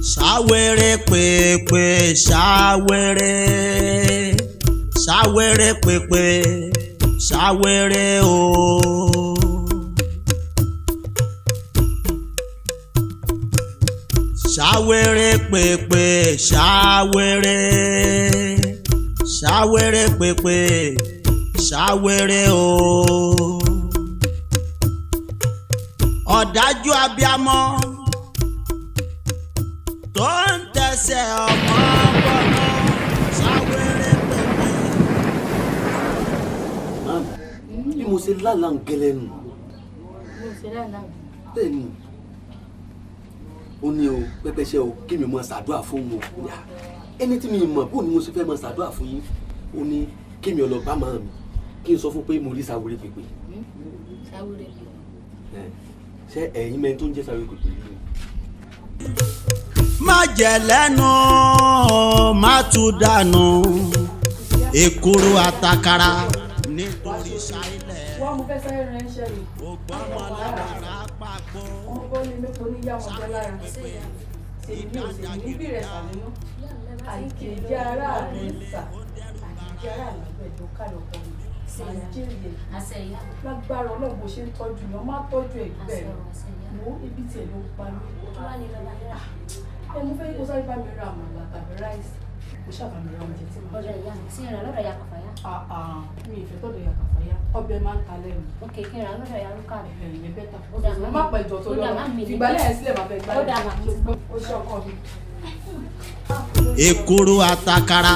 Ṣàwérè pèpè ṣàwérè ṣàwérè pèpè ṣàwérè o. Ṣàwérè pèpè ṣàwérè ṣàwérè pèpè ṣàwérè o. Ọ̀dájú abiyamọ tó ń tẹsẹ̀ ọmọ bọ̀nà ṣàwérè pèpè. Bí mo ṣe lálàá ń gẹlẹ́ nù. Mo ṣe lálàá. Bẹ́ẹ̀ ni ó ní o pẹ́pẹ́ṣẹ́ o kí mi mọ ṣàdúrà fún wọn ẹni tí mi mọ̀ bó ni mo ṣe fẹ́ mọ ṣàdúrà fún yín ó ní kí mi ọlọ́ba máa mi kí n sọ fún pé mo rí ṣàwérè pèpè. Ṣàwérè pèpè. Ṣé ẹ̀yin mẹ́rin tó ń jẹ́ ṣàwérè pèpè yìí? Má jẹ lẹ́nu má tú dànù èkúrú àtàkàrà nítorí ṣáìlẹ̀. Wọ́n mú fẹ́ sáré rẹ̀ ń ṣe ni. Ògbọ́mọ lára pàpọ̀. Wọ́n bọ́ ní mẹ́kọ̀ọ́ ní yá wọn jẹ́ lára. Èmi ò sì ní bí rẹ̀ sàmínú. Àìkèjì ara rẹ̀ sà. Àìkèjì ara àlágbẹ̀dọ̀ kálọ̀kọ̀ mi. Nàìjíríà lágbára Ọlọ́run bó ṣe ń tọ́jú yàn má tọ́jú ẹ̀ bẹ́ẹ̀ wo ibi tiẹ̀ ló pa mí. Ẹ mú fẹ́ kó sáré bá mi ra àmàlà tàbí ráìsì. Kó ṣàbà mi ra oúnjẹ tí mo Ọ̀dọ̀ ìyá mi sí ìrìn lọ́dọ̀ ìyá Kàfáyá. Mi ìfẹ́ tọ́dọ̀ ìyá Kàfáyá. Ọbẹ̀ máa ń ta lẹ́nu. Ok, kí n ra lọ́dọ̀ ìyá Rúkà rẹ̀. Ẹ̀yìn bẹ́tà. Ó dà Má pẹ̀ jọ tó lọ. Ìgbàlẹ̀ ẹ̀ sílẹ̀ máa bẹ gbálẹ̀. Ó dà máa Ó ṣe ọkọ mi. Èkúrú àtàkàrà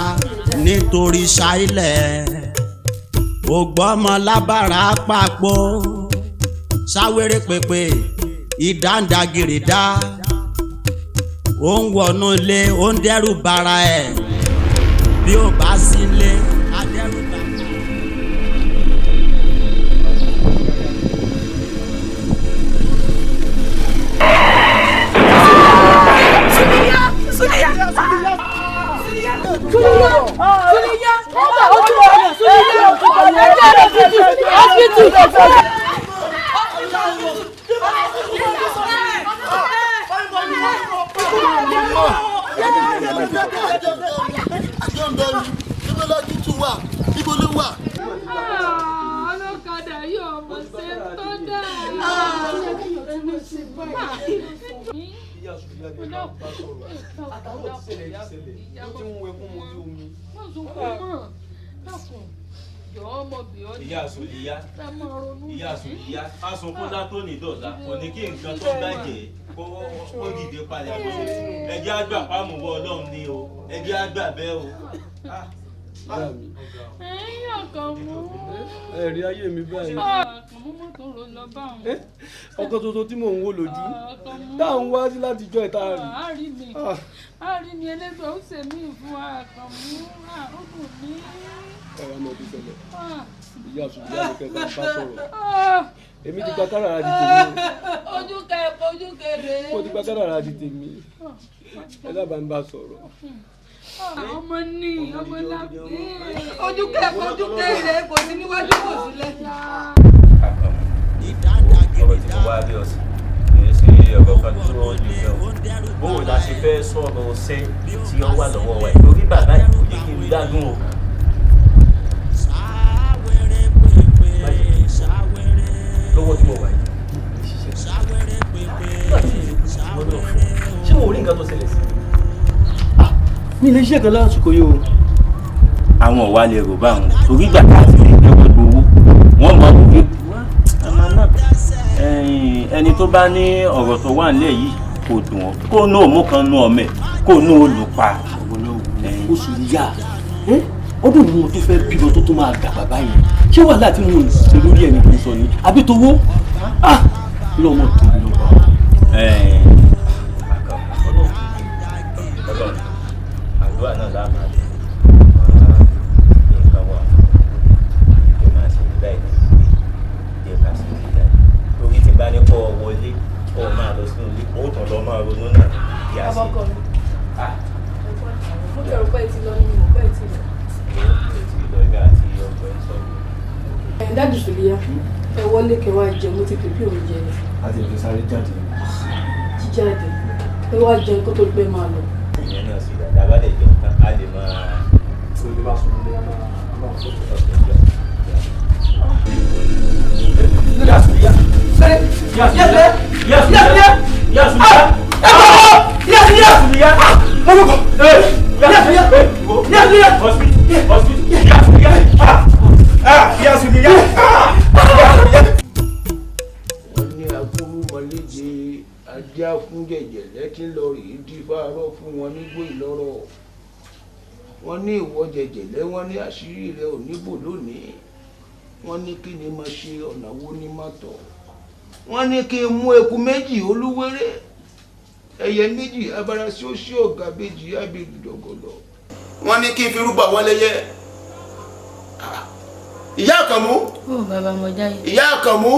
nítorí ṣáìlẹ̀. Ògbọ́mọ lábàrá pàpọ̀. Ṣàwérè pèpè ìdáǹdàgìrì dá. Ó ń wọnú ilé ó ń dẹ́rù bara ẹ̀ bí ó bá sí ilé á dẹ́rù bà. Ọlọ́kadà yóò mọ̀ ṣe tó dáa. Ìyá Sùlíyá asunkúndá tó ní dọ̀la kò ní kí nǹkan tó bàjẹ́ kó dìde padà lọ ẹjẹ́ àgbà pàmùwọ́ Ọlọ́run ni o ẹjẹ́ àgbà bẹ́ẹ̀ o. Ẹ̀yin Àkànmú. Ẹ̀rí ayé mi báyìí. Àkànmú mọ́tò ló lọ bá wọn. Ọkọ tuntun tí mò ń wò lójú táwọn wá sí láti jọ ìta rí. Àárí mi ẹlẹ́gbẹ̀ẹ́ ó ṣe mí fún Àkànmú. Ó dùn mí. Ẹ̀rọ ọmọ ọdún ṣẹlẹ̀. Ìyá Sùlíyá ló kẹta bá sọ̀rọ̀. Èmi ti gba kádàrá di tèmi. Ojú kéré. Mo ti gba kádàrá di tèmi. Ẹ dábàá ń bá sọ̀rọ̀. Ọmọ ní ọmọ lápẹ́. Ojú kéré kò sí níwájú kò sí lẹ́yìn. Ọ̀rọ̀ tí mo wá bí ọ̀sìn kì í ṣe ọ̀rọ̀ kan tó wọ́n lè fẹ́ o. Bóò la ṣe fẹ́ sọ̀rọ̀ ṣẹ́ tí ó wà lọ́wọ́ wa ìtorí bàbá yìí kò yẹ kí n dádùn o. Lọ́wọ́ tí mo wà yìí ṣé mo rí nǹkan tó ṣẹlẹ̀ sí? Mi lè ṣe kan lásìkò yìí o. Àwọn ọ̀wá lè rò báwọn torí ìgbà tá a ti lè gbé gbogbo owó wọ́n mọ̀ wípé ẹni tó bá ní ọ̀rọ̀ tó wà nílẹ̀ yìí kò dùn ọ́ kó ní òmù kan nú ọmọ ẹ̀ kó ní olùpa. Ó sì rí yá ọdún ni mo tún fẹ́ bímọ tó tún máa dàgbà báyìí ṣé wàhálà tí mo ń ṣe lórí ẹni kò sọ ni àbí towó lọ́mọ tó ń lọ bá wa. Àdúrà náà láàmú àti nǹkan wà tó máa ṣe ní báyìí díẹ̀ ká sí ní ìdájọ́ torí tí bá ní kọ́ ọ wọlé kọ́ ọ máa lọ sínú ilé ó tàn lọ máa ronú náà kí a ṣe. Mo kẹ̀rù pé ti lọ nínú ìpẹ́ ti lọ. Ìlọ ẹgbẹ́ àti ọgbẹ́ sọ̀rọ̀. Dájú Sùlíyá, ẹ wọlé kẹwàá jẹ mo ti pèpè oúnjẹ ni. A ti fi sáré jáde. Jíjáde. ẹ wá jẹ kó tó gbé máa lọ. ìyẹn náà sì dáadáa bá lè jẹun tán á lè máa. wọ́n ní akúrú mọ́lẹ́jẹ ajá fún jẹ̀jẹ̀ lẹ́tí lọ rèé dífàárọ̀ fún wọn nígbò ìlọ́rọ̀ wọ́n ní ìwọ jẹ̀jẹ̀ lẹ́wọ́n ní àṣírí rẹ̀ ò níbò lónìí wọ́n ní kí ni máa ṣe ọ̀nà wo ní má tọ̀ wọ́n ní kí n mú eku méjì olúwéré ẹyẹ méjì abarasí ó sí ọ̀gá méjì ábẹ́jù dọ̀gọ̀lọ̀. wọ́n ní kí n fi rúbọ wọn lẹ́yẹ ìyá Àkànmú. ó bàbá mo jáyé. ìyá Àkànmú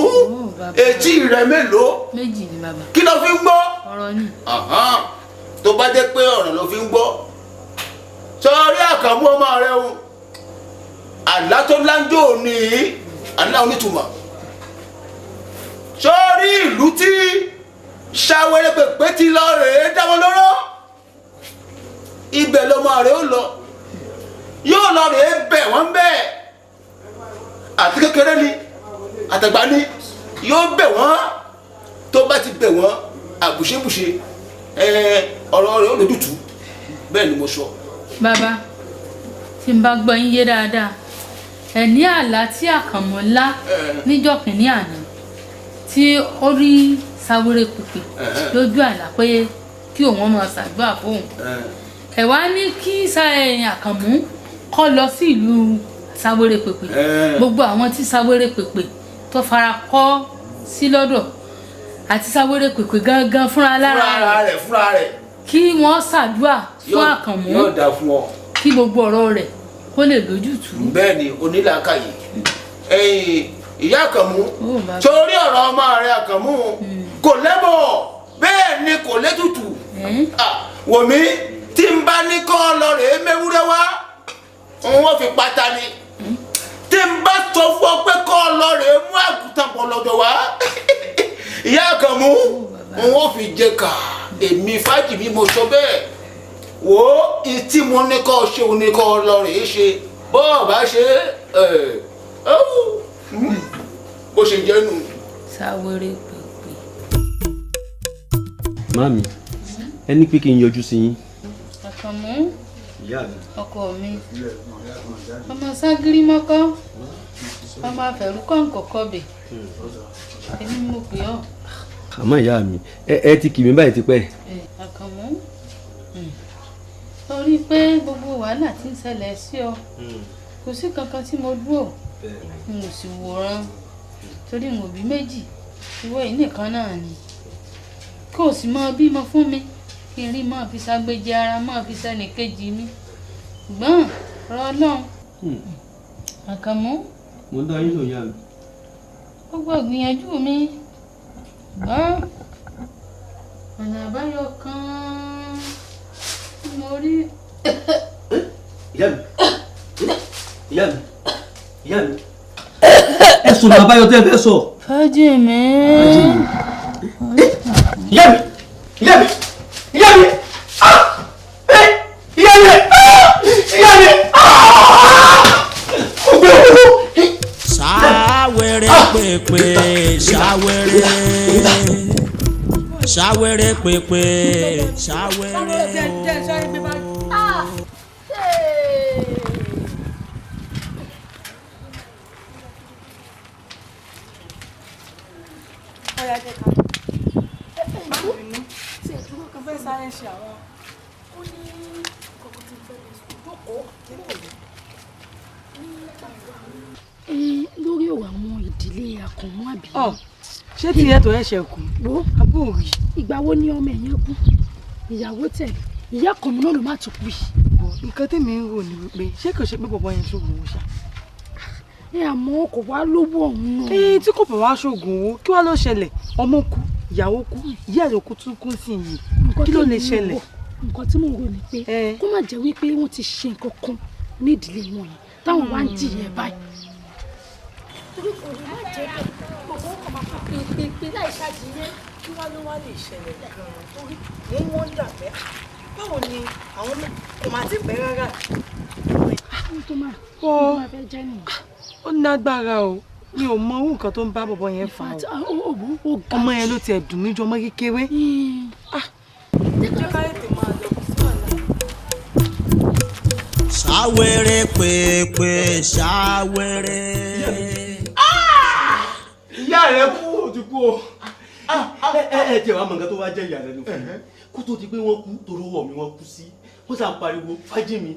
etí rẹ mélòó. méjì ni bàbá. kí ló fi ń gbọ́. ọ̀rọ̀ ni. tó bá jẹ́ pé ọ̀rọ̀ ló fi ń gbọ́ sọ́ọ́rí Àkànmú ọmọ rẹ o àlá tó láńjọ́ òní àlá onítùmọ̀ sọ́ọ́rí ìlú tí ṣàwẹ́rẹ́ pèpè ti lọ rèé dáwọn lọ́rọ́ ibẹ̀ lọmọ rẹ̀ ó lọ yóò lọ rèé bẹ̀ wọ́n bẹ́ẹ̀ àti kékeré ni àtàgbà ni yóò bẹ̀ wọ́n tó bá ti bẹ̀ wọ́n àbùṣebùṣe ọ̀rọ̀ rẹ̀ ó lójútù bẹ́ẹ̀ ni mo sọ. bàbá tí n bá gbọ́ yín yé dáadáa ẹ ní àlá tí Àkànmú ńlá níjọ́ kìíní àná tí ó rí sáwéré pèpè lójú àlá pé kí òun máa ṣàdúrà fóun ẹ wá ní kí Àkànmú kọ́ lọ sí ìlú sáwéré pèpè gbogbo àwọn tí sáwéré pèpè tó fara kọ́ sí lọ́dọ̀ àti sáwéré pèpè gangan fúnra lára rẹ̀ kí wọ́n ṣàdúrà fún Àkànmú yóò dá fún ọ kí gbogbo ọ̀rọ̀ rẹ̀ kó lè lójútùú. bẹ́ẹ̀ ni onílàákàyè ìyá Àkànmú torí ọ̀rọ̀ ọmọ rẹ̀ Àkànmú kò lẹ́bọ̀ bẹ́ẹ̀ ni kò létùtù wòmí tí n bá ní kọ́ lọ rèé mẹ́wúrẹ́ wá wọ́n fi pátá ni tí n bá sọ fún ọ pé kọ́ lọ rèé mú àgùntàn pọ̀ lọ́dọ̀ wá ìyá Àkànmú wọ́n fi jẹ ká èmi Fájìmí mo sọ bẹ́ẹ̀ wò ó ìtí mo ní kọ́ ṣe òun ní kọ́ lọ rèé ṣe bọ́ọ̀ bá ṣe bó ṣe jẹ́ nù. sáwéré pèpè. Màmí ẹni pé kí n yọjú sí yín. Àkànmú ìyá mi. ọkọ mi ọmọ ságírí mọ́kọ́ ọmọ afẹ́rú kọ̀ǹkọ̀kọ̀ bẹ̀ èmi mo pè ọ́. àmọ́ ìyá mi ẹ ti kì mí báyìí tipẹ́. Àkànmú torí pé gbogbo wàhálà tí ń ṣẹlẹ̀ sí ọ kò sí kankan tí mo dúrò n ò sì wòran torí n ò bí méjì ìwọ yìí nìkan náà ni kó o sì máa bímọ fún mi kí n rí máa fi ṣàgbéjì ara máa fi sẹ́ni kejì mi gbọ́n rọ náà. Àkànmú. mo ń dá yín lò yá mi. gbogbo ìgbìyànjú mi gbọ́n ọ̀nà àbáyọ kan tí mo rí. ìyá mi ìyá mi ìyá mi ẹ sọ̀rọ̀ àbáyọ tẹ́ ẹ fẹ́ sọ. Fájìmí. ìyá mi ìyá mi ìyá mi ìyá mi ìyá mi. sáwéré pèpè sáwéré sáwéré pèpè sáwéré ọ̀yà jẹ́ ká má bínú tí ìdúró kan fẹ́ sáré ṣe àwọn ó ní kókó tí fẹ́ lè sùn jókòó lórí ọ̀rọ̀ àwọn ìdílé Àkànmú àbí. ṣé tí ìyẹn tó ẹ̀ṣẹ̀ kù wo abó rí ìgbà wo ni ọmọ ẹ̀yẹn kú ìyàwó tẹ̀lé ìyá Àkànmú náà ló má tún kú yìí. nǹkan tèmi ń rò ní wípé ṣé kò ṣe pé bọ̀bọ̀ yẹn ṣoògùn owó ṣá. ẹ àmọ́ kò wá lówó ọ̀hún náà. tí kò bá wá ṣoògùn owó kí wá ló ṣẹlẹ̀ ọmọ kú ìyàwó kú ìyá rẹ̀ kú tún kú sí yìí kí ló lè ṣẹlẹ̀. nǹkan tí mò ń rò ní pé kó má jẹ́ wípé wọ́n ti ṣe nǹkan kan ní ìdílé wọn yìí táwọn wá ń jìyà báyìí. torí kò ní má jẹ́ bẹ́ẹ̀ bọ̀bọ̀ ọkọ̀ máa fà pé gbé láì ṣáàjìyẹ. kí wá ló wá lè ṣẹlẹ̀ gan-an torí mò ń wọ́n dà pé báwo ni àwọn kò máa ti pẹ́ rárá. ó máa fẹ́ jẹ́ nìyẹn. ó nágbára o mi ò mọ nǹkan tó ń bá bọ̀bọ̀ yẹn fà o ọmọ yẹn ló tiẹ̀ dùn mí ju ọmọ kékeré. jẹ́ ká ètè máa lọ sí ọ̀la. ṣàwérè pèpè ṣàwérè. ìyá rẹ kú ó ti kú o. ẹ jẹ́ wàá mọ nǹkan tó wá jẹ́ ìyá rẹ ló fún mi kó tó di pé wọ́n kú torí ọwọ́ mi wọ́n kú sí wọ́n sá ń pariwo fájìmí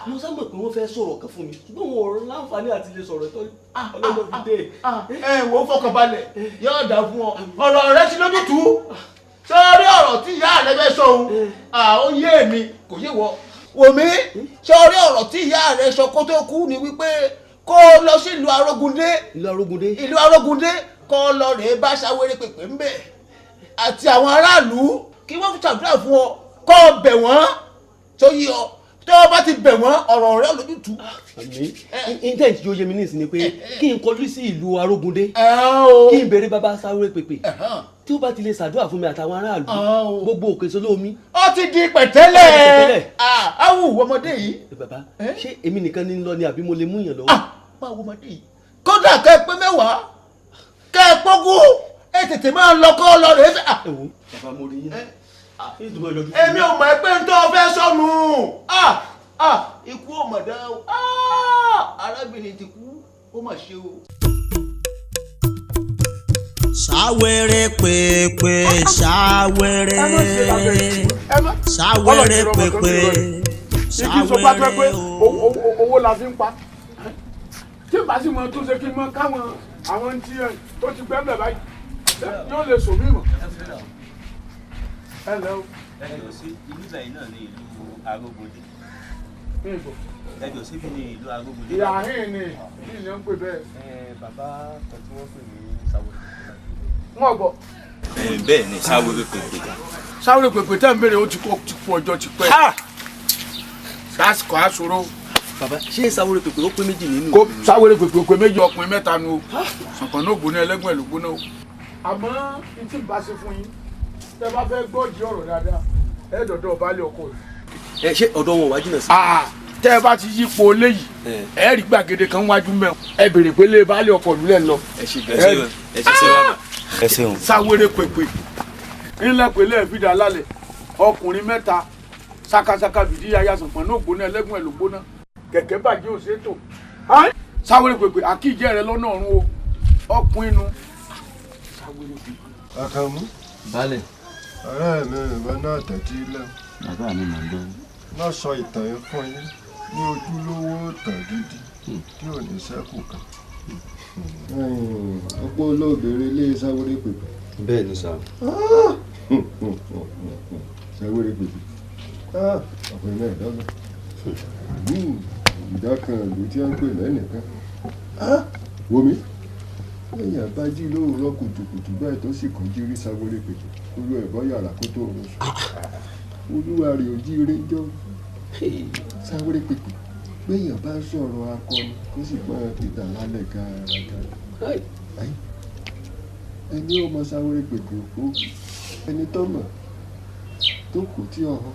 mo sá mọ̀ pé wọ́n fẹ́ sọ̀rọ̀ kan fún mi ṣùgbọ́n wọn ò láǹfààní àti lè sọ̀rọ̀ tó ọlọ́dọ̀ fi dé. ẹ wo fọkànbalẹ̀ yóò dà fún ọ ọ̀rọ̀ rẹ ti lójútùú sọ́ọ́rí ọ̀rọ̀ tí ìyá rẹ fẹ́ sọ ohun ó yé mi kò yé wọ wòmí sọ́ọ́rí ọ̀rọ̀ tí ìyá rẹ sọ kó tó kú ni wípé kó lọ sí ìlú Arógundé kó lọ rèé bá Ṣàwérè pèpè ń bẹ̀ àti àwọn aráàlú kí wọ́n fi ṣàdúrà fún ọ kó bẹ̀ wọ́n tó yí ọ tó o bá ti bẹ̀ wọ́n ọ̀rọ̀ rẹ lójútùú. intent yóò yé mi nísìnyí ni pé kí n kọjú sí ìlú Arógundé kí n béèrè bàbá Ṣàwérè pèpè tí ó bá ti lè ṣàdúrà fún mi àtàwọn aráàlú gbogbo òkè sólómi. ó ti di pẹ̀tẹ́lẹ̀ awù ọmọdé yìí. bàbá ṣé èmi nìkan ní lọ ni àbí mo lè mú yàn lọ́wọ́. máa wo ọmọdé yìí kódà kẹ́ ẹ pé mẹ́wàá kẹ́ ẹ pọ́gún ẹ tètè máa lọ kọ́ lọ rẹ̀ fẹ́. ẹ wo bàbá mo rí yín. èmi ò mọ̀ pé n tó fẹ́ sọnù ikú ò mọ̀ dá o arábìnrin ti kú ó mà ṣe o. Ṣàwérè pèpè ṣàwérè ṣàwérè pèpè ṣàwérè o. owó la fi ń pa tí bá sì mọ tó ṣe kí n mọ káwọn àwọn tí tó ti gbẹ́ bẹ̀ báyìí yóò lè sọ mí mọ̀. ẹ lẹ́ o. ẹ jọ sí ìlú ìbàyìí náà ní ìlú Arógundé. ẹ jọ síbi ní ìlú Arógundé. ìyá hìn ni kí ni ó ń pè bẹ́ẹ̀. bàbá kan tí wọ́n pè ní Ṣàwérè. wọ́n gbọ́. bẹ́ẹ̀ ni Ṣàwérè pèpè. Ṣàwérè pèpè tẹ́ ń béèrè ó ti kú ọjọ́ ti pẹ́. sásìkò àṣòro. bàbá ṣé Ṣàwérè pèpè ó pé méjì nínú. kó Ṣàwérè pèpè ó pé méjì ọkùnrin mẹ́ta nu o sọ̀kan náà gbóná ẹlẹ́gbọ̀n ẹ̀ ló gbóná o. àmọ́ n tí bá ṣe fún yín tẹ́ bá fẹ́ gbọ́ di ọ̀rọ̀ dáadáa ẹ dọ̀dọ̀ baálé ọkọ rẹ̀. ṣé ọ̀dọ̀ wọn wá jìnnà sí. tẹ́ ẹ bá ti yípo léyìí ẹ rí gbàgede kan wájú mẹ́ ẹ béèrè pé lé baálé ọkọ ìlú lẹ́ lọ. ẹ ṣeun. Ṣàwérè pèpè ńlẹ̀ pé lẹ́ẹ̀fídà lálẹ́ ọkùnrin mẹ́ta ṣakaṣaka bìdí yaya sọ̀pọ̀n náà gbóná ẹlẹ́gbọ̀n ẹ̀ ló gbóná kẹ̀kẹ́ bàjẹ́ ò ṣètò. Ṣàwérè pèpè àkíjẹ́ rẹ lọ́nà ọ̀run o ọkùnrin nu. Ṣàwérè pèpè. Àkànmú. Baálẹ̀. ọ̀rẹ́ mi ìwọ náà tẹ̀tí lẹ̀. bàbá mi mà ń lọ. náà sọ ìtàn yẹn fún yín ní ojúlówó ìtàn gidi tí ò ní ṣẹ́kù kan. ọ̀pọ̀ olóògbére ilé Ṣàwérè pèpè. bẹ́ẹ̀ ni sà. Ṣàwérè pèpè. ọ̀pọ̀ mẹ́ẹ̀ẹ́dọ́gbọ̀n. ìdá kan ìlú tí wọ́n ń pè lẹ́nìkan. wòmí lẹ́yìn àbájí lóòrọ̀ kùtùkùtù báyìí tó sì kọjú rí Ṣàwérè pèpè olú ẹ̀bọ́ yàrá kó tó rọ sùn. olúwa rẹ̀ ò jí rẹ́jọ́ Ṣàwérè pèpè gbẹ̀yìn bá sọ̀rọ̀ akọni kó sì gbọ́n títà lálẹ́ gàràgàrà. ẹni ọmọ Ṣàwérè pèpè òkú ẹni tó mọ̀ tó kù tí ọ̀hún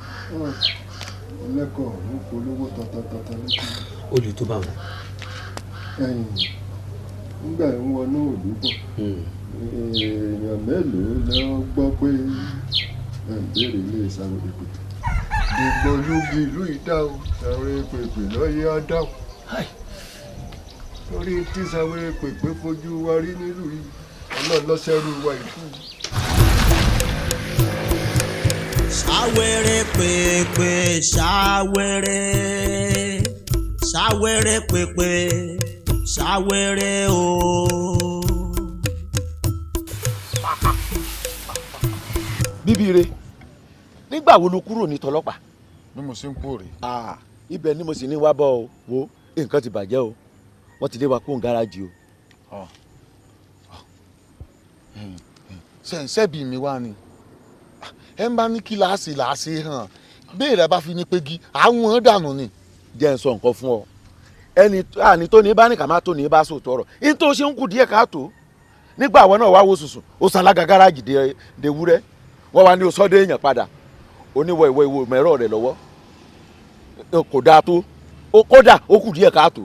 ẹlẹ́kọ̀ọ́ ọ̀hún polówó tọ̀tọ̀tọ̀tọ̀ lókè. ó lè tó bá wọn. nígbà ń wọnú òlú bọ̀ èèyàn mélòó lọ gbọ́ pé ìbéèrè ilé Ṣàwérè pèpè. gbogbo ológun ìlú ìdáhùn Ṣàwérè pèpè lọ́yẹ́ ádáhùn. torí tí Ṣàwérè pèpè fojú wa rí nílùú yìí ọlọ́run lọ́sẹ̀rù wa ìkú. Ṣàwérè pèpè ṣàwérè ṣàwérè pèpè ṣàwérè o. Bíbíire nígbà wo ló kúrò ní tọlọ́pàá. bí mo ṣe ń pòrè. ibẹ̀ ni mo sì ní wá bọ̀ o wo nǹkan ti bàjẹ́ o wọ́n ti lé wa kó ń gáràjì o. ṣẹ̀ǹṣẹ̀bì mi wá ni ẹ ń bá ní kí láàṣì hàn béèrè bá fi ní pégi àwọn dànù ni. jẹ́ ń sọ nǹkan fún ọ ẹni tó ní bá ní ká má tó ní bá sòótọ́ ọ̀rọ̀ ní tó ṣe ń kú díẹ̀ káàtó nígbà àwọn náà wá wo sùsùn ó ṣalága gáràjì de wúrẹ́ wọ́n wá ní o sọ́dọ̀ èèyàn padà oníwọ̀ ìwọ mẹ́rọ̀ rẹ̀ lọ́wọ́ kò dáa tó kódà ó kù díẹ̀ káàtó.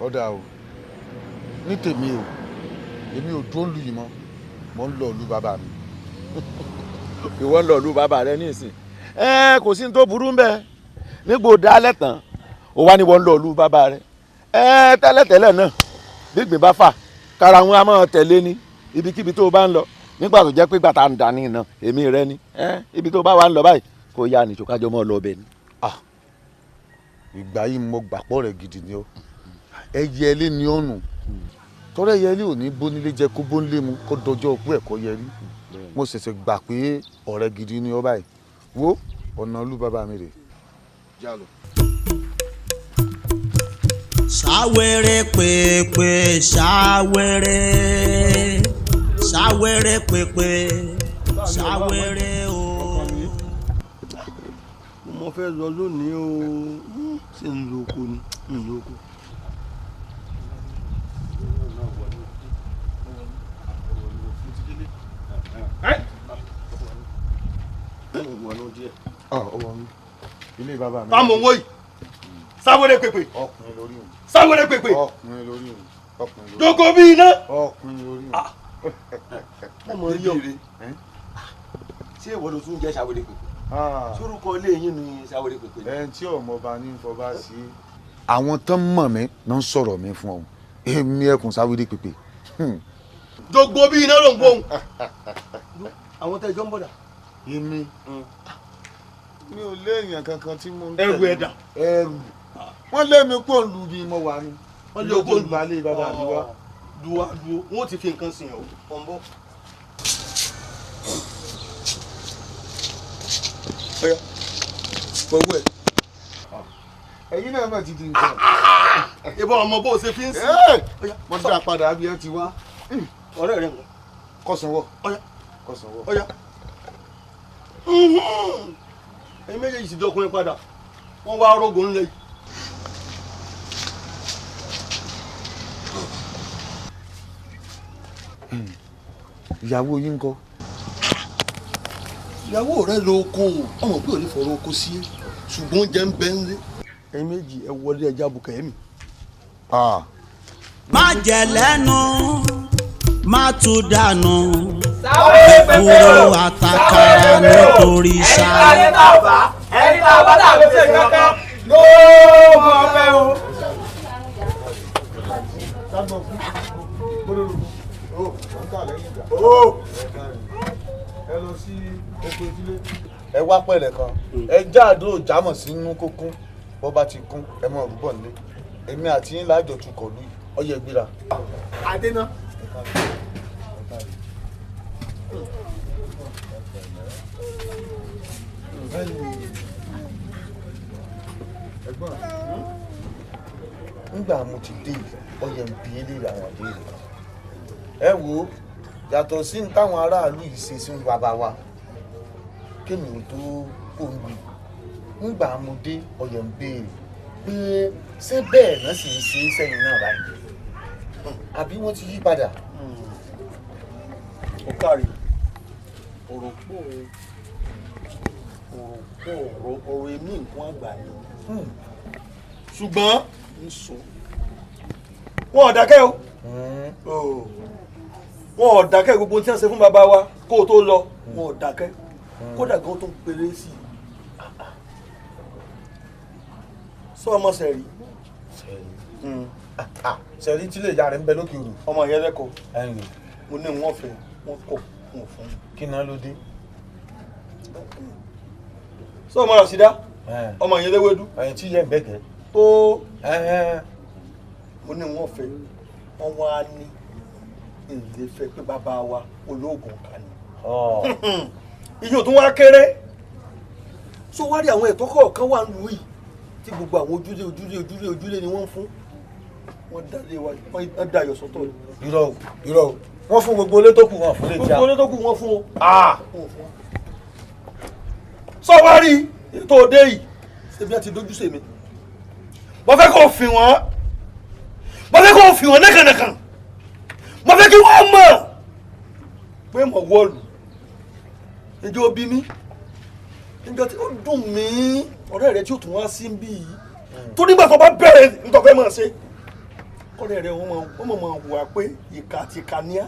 ọ̀dà o ní tèmi o èmi ò dúró lù yìí mọ́ mo ń lọ ìlú bàbá mi. ìwọ ń lọ ìlú bàbá rẹ nísìn kò sí ní tó burú mbẹ nígbò dálẹ̀ tán ó wá ní wọ́n ń lọ ìlú bàbá rẹ tẹ́lẹ̀tẹ́lẹ̀ náà gbígbìn bá fà kára wọn a máa tẹ̀lé ní ibikíbi tó o bá ń lọ nígbà tó jẹ́ pé gbàtà ń dání iná èmi rẹ ni ibi tó bá wà ń lọ báyìí kò yá nìṣó kájọ mọ́ ọ lọ ọbẹ̀ ni. ìgbà yìí mo gbàpọ̀ rẹ̀ gidi ni ó ẹyẹlé ni ó nù tọ́rọ̀ ẹyẹlé ò ní bónílé jẹ kó bónílé mu kó dọjọ́ òkú ẹ̀ kó yẹrí mo ṣẹ̀ṣẹ̀ gbà pé ọ̀rẹ́ gidi ni ó báyìí wo ọ̀nà ìlú bàbá mi rè já lọ. ṣàwérè pèpè ṣàwérè pèpè ṣàwérè o. mo fẹ́ lọ lónìí o ṣe ń lo oko ni ń lo oko. ilé bàbá mi. táwọn owó yìí sáwérè pèpè ọkùnrin lórí òun. sáwérè pèpè ọkùnrin lórí òun. ọkùnrin lórí òun. dogo bí iná. ọkùnrin lórí òun. ọmọ rí ọ. ṣé ìwọ ló tún jẹ́ ṣàwérè pèpè sórúkọ ilé yín ni ṣàwérè pèpè. ẹni tí ọmọọba ní fọba sí. àwọn tán mọ̀ mí ló ń sọ̀rọ̀ mi fún ọ èmi ẹkùn ṣàwérè pèpè. dogo bí iná ló ń gbóhùn. àwọn tẹ́jọ́ ń bọ̀dà. èmi mi ò léèyàn kankan tí mo ń tẹ̀lé. ẹrù ẹ̀dà. ẹrù wọ́n lé mi pò ń lu bí mo wà ní. wọ́n lé okó lu balẹ̀ bàbá mi wá. duwa wọ́n ti fi nǹkan sìn ọ́ ọ̀n bọ́. ọ̀yà pọ̀wọ́ ẹ̀. ẹ̀yin náà mà ti di nǹkan. ìbọn ọmọ bó ṣe fi ń sìn. mo dá padà bí ẹ ti wá. ọ̀rẹ́ rẹ̀ mọ̀. kọ̀sánwọ̀. ọ̀yà kọ̀sánwọ̀. ọ̀yà. ẹ̀yin méjèèjì ti dọkùnrin padà wọ́n wá rógò ńlẹ̀ yìí. ìyàwó yín ńkọ́. ìyàwó rẹ lo oko ọmọ pé ò ní fọ̀rọ̀ oko sí ṣùgbọ́n oúnjẹ ń bẹ ń lé. ẹ̀yin méjì ẹ wọlé ẹja bùkẹ́ ẹ̀mí. má jẹ lẹ́nu má tún dànù èkúrò àtàkàrà nítorí ṣá. ẹni tá a bá dàbí ṣe kankan ló mọ ọbẹ̀ o. ẹ lọ sí oko ìdílé. ẹ wá pẹ̀lẹ́ kan ẹ jáàdó jámọ̀ sínú kókún bó bá ti kún ẹ mọ̀ rúbọ̀ nílé èmi àti yín láàjọ tukọ̀ lù ọyẹ gbéra. adéná. ẹ̀gbọ́n nígbà mo ti dé ọyẹ ń bi eléyìí àwọn àdéhùn ẹ wo yàtọ̀ sí ní táwọn aráàlú yìí ṣe sí bàbá wa kémi ò tó òǹgbì nígbà mo dé ọyẹ ń béèrè pé ṣé bẹ́ẹ̀ náà sì ń ṣe sẹ́yìn náà báyìí àbí wọ́n ti yí padà. ó kárí ọ̀rọ̀ èmi nǹkan àgbà ni ṣùgbọ́n ń sọ wọn ò dákẹ́ o wọn ò dákẹ́ gbogbo tí wọ́n ṣe fún bàbá wa kó o tó lọ wọn ò dákẹ́ kódà gan tó ń péré sí i sọ ọmọ sẹ̀rí. sẹ̀rí tí lè ya rẹ̀ ń bẹ lókè òru. ọmọ yẹn lẹ́kọ̀ọ́ mo ní wọ́n fẹ́ wọ́n kọ̀ wọ́n fún un. kí náà ló dé. sọ ọmọ Ràṣídà ọmọ yẹn léwédú. ẹ̀yìn tí yẹn bẹ́gẹ̀. tó mo ní wọ́n fẹ́ wọ́n wá ní ilé fẹ́ pé bàbá wa olóògùn kan ni. iyùn tó wá kéré so wá rí àwọn ẹ̀tọ́ kọ̀ọ̀kan wà ń lù yìí tí gbogbo àwọn ojúlé ni wọ́n ń fún wọ́n dálé wa wọ́n dayọ̀ sọ́tọ̀ ni. irọ́ o wọ́n fún gbogbo ilé tó kù wọn fún lè jà. gbogbo ilé tó kù wọ́n fún o. sọ wá rí ètò òde yìí ṣebí a ti dojú sí mi mo fẹ́ kó fi wọ́n nẹ́kànnẹ́kàn mo fẹ́ kí wọ́n mọ̀ pé mo wọ́ọ̀lù ìjọ bí mi nígbà tí ó dùn mí ọ̀rẹ́ rẹ tí ó tún wá sí bí yìí tó nígbà tó bá bẹ̀rẹ̀ nítorí fẹ́ máa ṣe ọ̀rẹ́ rẹ wọ́n máa hùwà pé ìka àti ìka níyà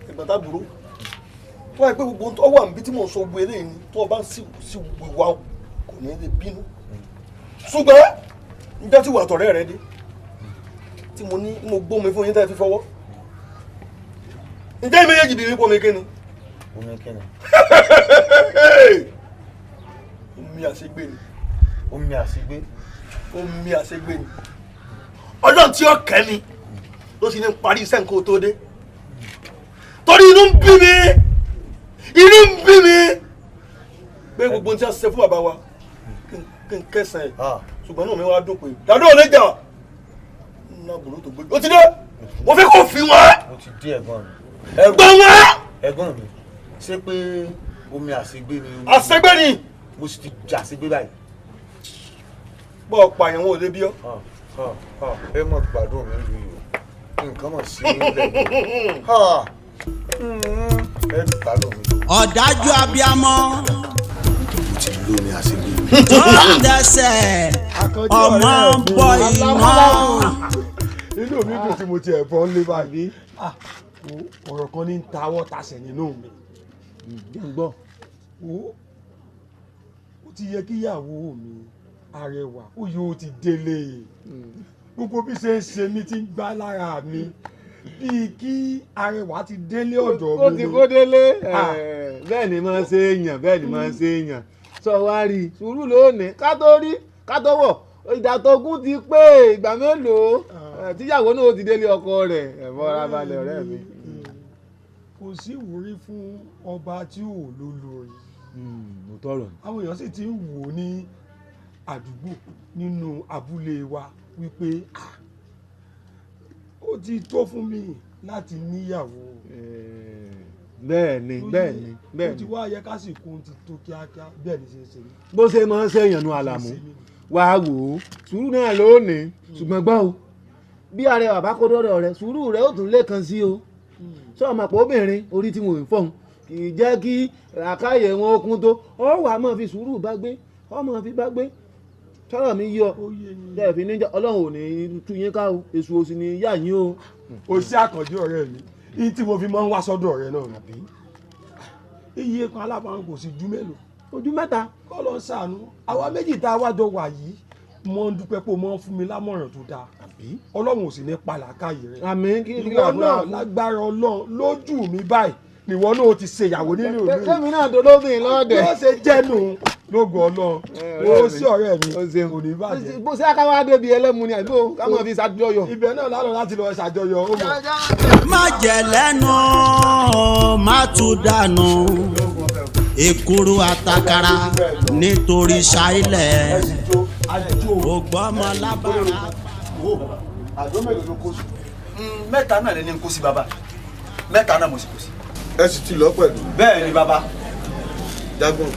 ẹ̀gbọ́n tábúrò tó wáyé pé gbogbo tó wà níbi tí mò ń sọ gbogbo eléyìí ni tó o bá ń sí ìwà kò ní lè bínú ṣùgbọ́n nígbà tí wà tọ̀rẹ́ rẹ dé tí mo ní mo gbómi fún yín tẹ́ fi fọwọ́ ǹjẹ́ méjèèjì bí wípé omi kíni. omi kíni. omi àṣegbè ni. omi àṣegbè. omi àṣegbè ni. ọjọ́ tí ó kẹ́ ni ló sì ní parí iṣẹ́ nǹkan tó dé torí inú ń bí mi pé gbogbo tí a ṣe fún bàbá wa kí n kẹsàn-án ẹ̀ ṣùgbọ́n náà mi wá dùn pé dàdó ò lè jà ńlá bùrú tó gbé ó ti dé mo fẹ́ kó fi wọ́n. mo ti dé ẹ̀gbọ́n mi. ẹ̀gbọ́n wọn. ẹ̀gbọ́n mi ṣé pé omi àṣegbé ni. àṣegbé ni. mo sì ti jà àṣegbé báyìí. bọ́ ọ pààyàn wọn ò lè bí ọ. ẹ mọ̀ gbádùn mi lù yìí o nǹkan mọ̀ sí ilẹ̀ ẹ gbádùn mi. ọ̀dájú abiyamọ. mo ti lò ní àṣegbé. tó ń dẹ́sẹ̀ ọmọ ń bọ iná. inú mi dùn tí mo ti ẹ̀fọ́ ń lé báyìí ọ̀rọ̀ kan ní ń tawọ́ tasẹ̀ nínú mi gbọ́ ó ti yẹ kíyàwó mi arẹwà ó yóò ti délé gbogbo bí ṣe ń ṣe mí ti ń gbá lára mi bíi kí arẹwà ti délé ọ̀dọ̀ mi. ó ti kó délé bẹ́ẹ̀ ni máa ń ṣe èèyàn bẹ́ẹ̀ ni máa ń ṣe èèyàn sọ wá rí i sùúrù lónìí ká tó rí ká tó wọ̀ ìdàtọ̀gún ti pé ìgbà mélòó tíyàwó náà ti délé ọkọ rẹ̀ ẹ̀fọ́ra balẹ̀ ọ̀rẹ́ mi. kò sí ìwúrí fún ọba tí ò lólórí. mo tọrọ. àwọn èèyàn sì ti ń wò ó ní àdúgbò nínú abúlé wa wípé ó ti tó fún mi láti níyàwó. bẹ́ẹ̀ni bẹ́ẹ̀ni bẹ́ẹ̀ni. ó ti wá yẹ kásìkò ti tó kíákíá bẹ́ẹ̀ ni ṣe ń ṣe mí. bó ṣe máa ń ṣèyàn nu àlàmú wàá wò ó sùúrù náà lónìí ṣùgbọ́n gbọ́ o bí arẹwà bá kó dọ́dọ̀ rẹ sùúrù rẹ ó tún lẹ́ẹ̀kan sí o sọ ọmọ pọ̀ obìnrin orí tí mo ń fọ̀hún kì í jẹ́ kí àkáyè wọn ó kún tó ọ wà máa fi sùúrù bá gbé ọ máa fi bá gbé sọ̀rọ̀ mi yọ lẹ́ẹ̀fín níjà ọlọ́run ò ní tú yín ká o èṣù òsì ní yá yín o. o sí àkànjú ọ̀rẹ́ mi ní tí mo fi máa ń wá sọ́dọ̀ rẹ náà nàbí iye kan alábàárùn kò sí ju mélòó. ojú mẹ́ta. kọ́ ló ń ṣàánú àwa méjì tá a wá jọ wà yìí mo ń dúpẹ́ pé o máa ń fún mi lámọ̀ràn tó dáa ọlọ́run ò sì ní palàkáyè rẹ. àmín kí ìwọ náà lágbára ọlọ́run lójú mi báyìí ìwọ náà ti ṣe ìyàwó nínú ìlú. kẹ́mi náà dolóbìn lọ́dẹ̀. bó ṣe jẹ́nu lógo ọlọ́run ó sí ọ̀rẹ́ mi kò ní bàjẹ́. bó ṣe akáwá débi ẹlẹ́mu ni àbí ká máa fi ṣàjọyọ̀. ibẹ̀ náà lálọ́ láti lọ ṣàjọyọ̀. má jẹ lẹ́nu má tún dànù èkúrú àtàkàrà nítorí ṣáìlẹ̀ ògbọ́mọ lábàrá. àdó mélòó ló kó sí. mẹ́ta náà lẹni ń kó sí bàbá mẹ́ta náà mo sì kó sí. ẹ sì ti lọ pẹ̀lú. bẹ́ẹ̀ ni bàbá. jágbọ́n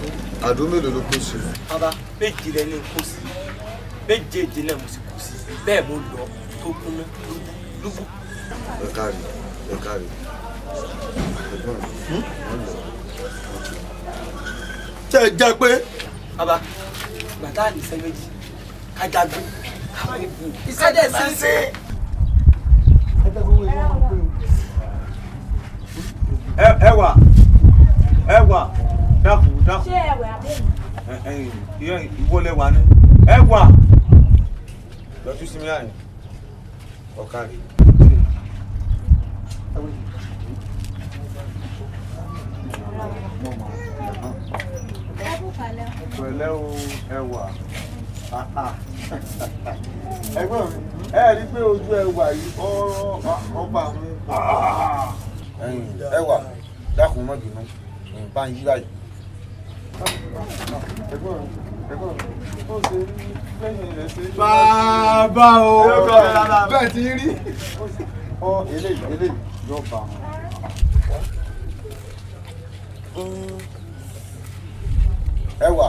àdó mélòó ló kó sí. bàbá méje lẹni ń kó sí méjèèjì náà mo sì kó sí bẹ́ẹ̀ mo lọ tó kúnná lúbú. ẹ kárí ẹ kárí ẹ̀gbọ́n mi wọn lọ. ṣe é jẹ́ pé. bàbá bàtà nìṣẹ́ méjì kájàgbé iṣẹ́ dẹ̀ máa ń ṣe. ẹwà dákú. ṣé ẹwà abẹ́yìn. ìwọ lẹwà ni ẹwà. lọ́tún sí mi àyìn ọ̀kadì. pẹ̀lẹ́ o ẹwà. ẹ̀gbọ́n mi ẹ rí i pé ojú ẹwà yìí ọba mi. ẹwà dákun mọ́ bínú bá ń yí báyìí. bàbá o bẹ́ẹ̀ ti rí. eléyìí yóò bá wọn. ẹwà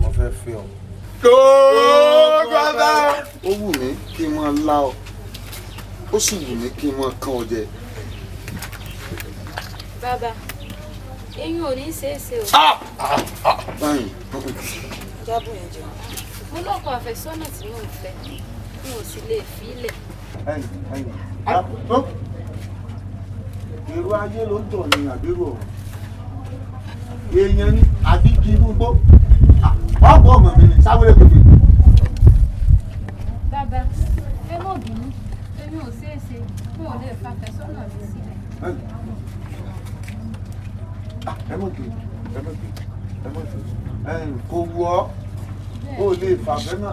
mo fẹ́ fẹ́ ọ. bàbá. ó wù mí kí n máa lá ọ ó sì wù mí kí n mọ kán ọ jẹ. bàbá eyín ò ní ṣeé ṣe o. báyìí. jábọ̀ yẹn jẹun mo lọ́kọ àfẹ́sọ́nà tí mò ń fẹ́ n ò sì lè fi í lẹ̀. èrò ayé ló ń tọ̀ ní àbérò ọ̀rọ̀ èèyàn ní àbí kí inú gbó ọ̀pọ̀ ọmọ mi ní sáwéré pépé. bàbá ẹ mọ̀ bínú èmi ò ṣeé ṣe n ò lè fa àfẹ́sọ́nà mi sílẹ̀. ẹ mọ̀ kí kò wù ọ́ o lè fa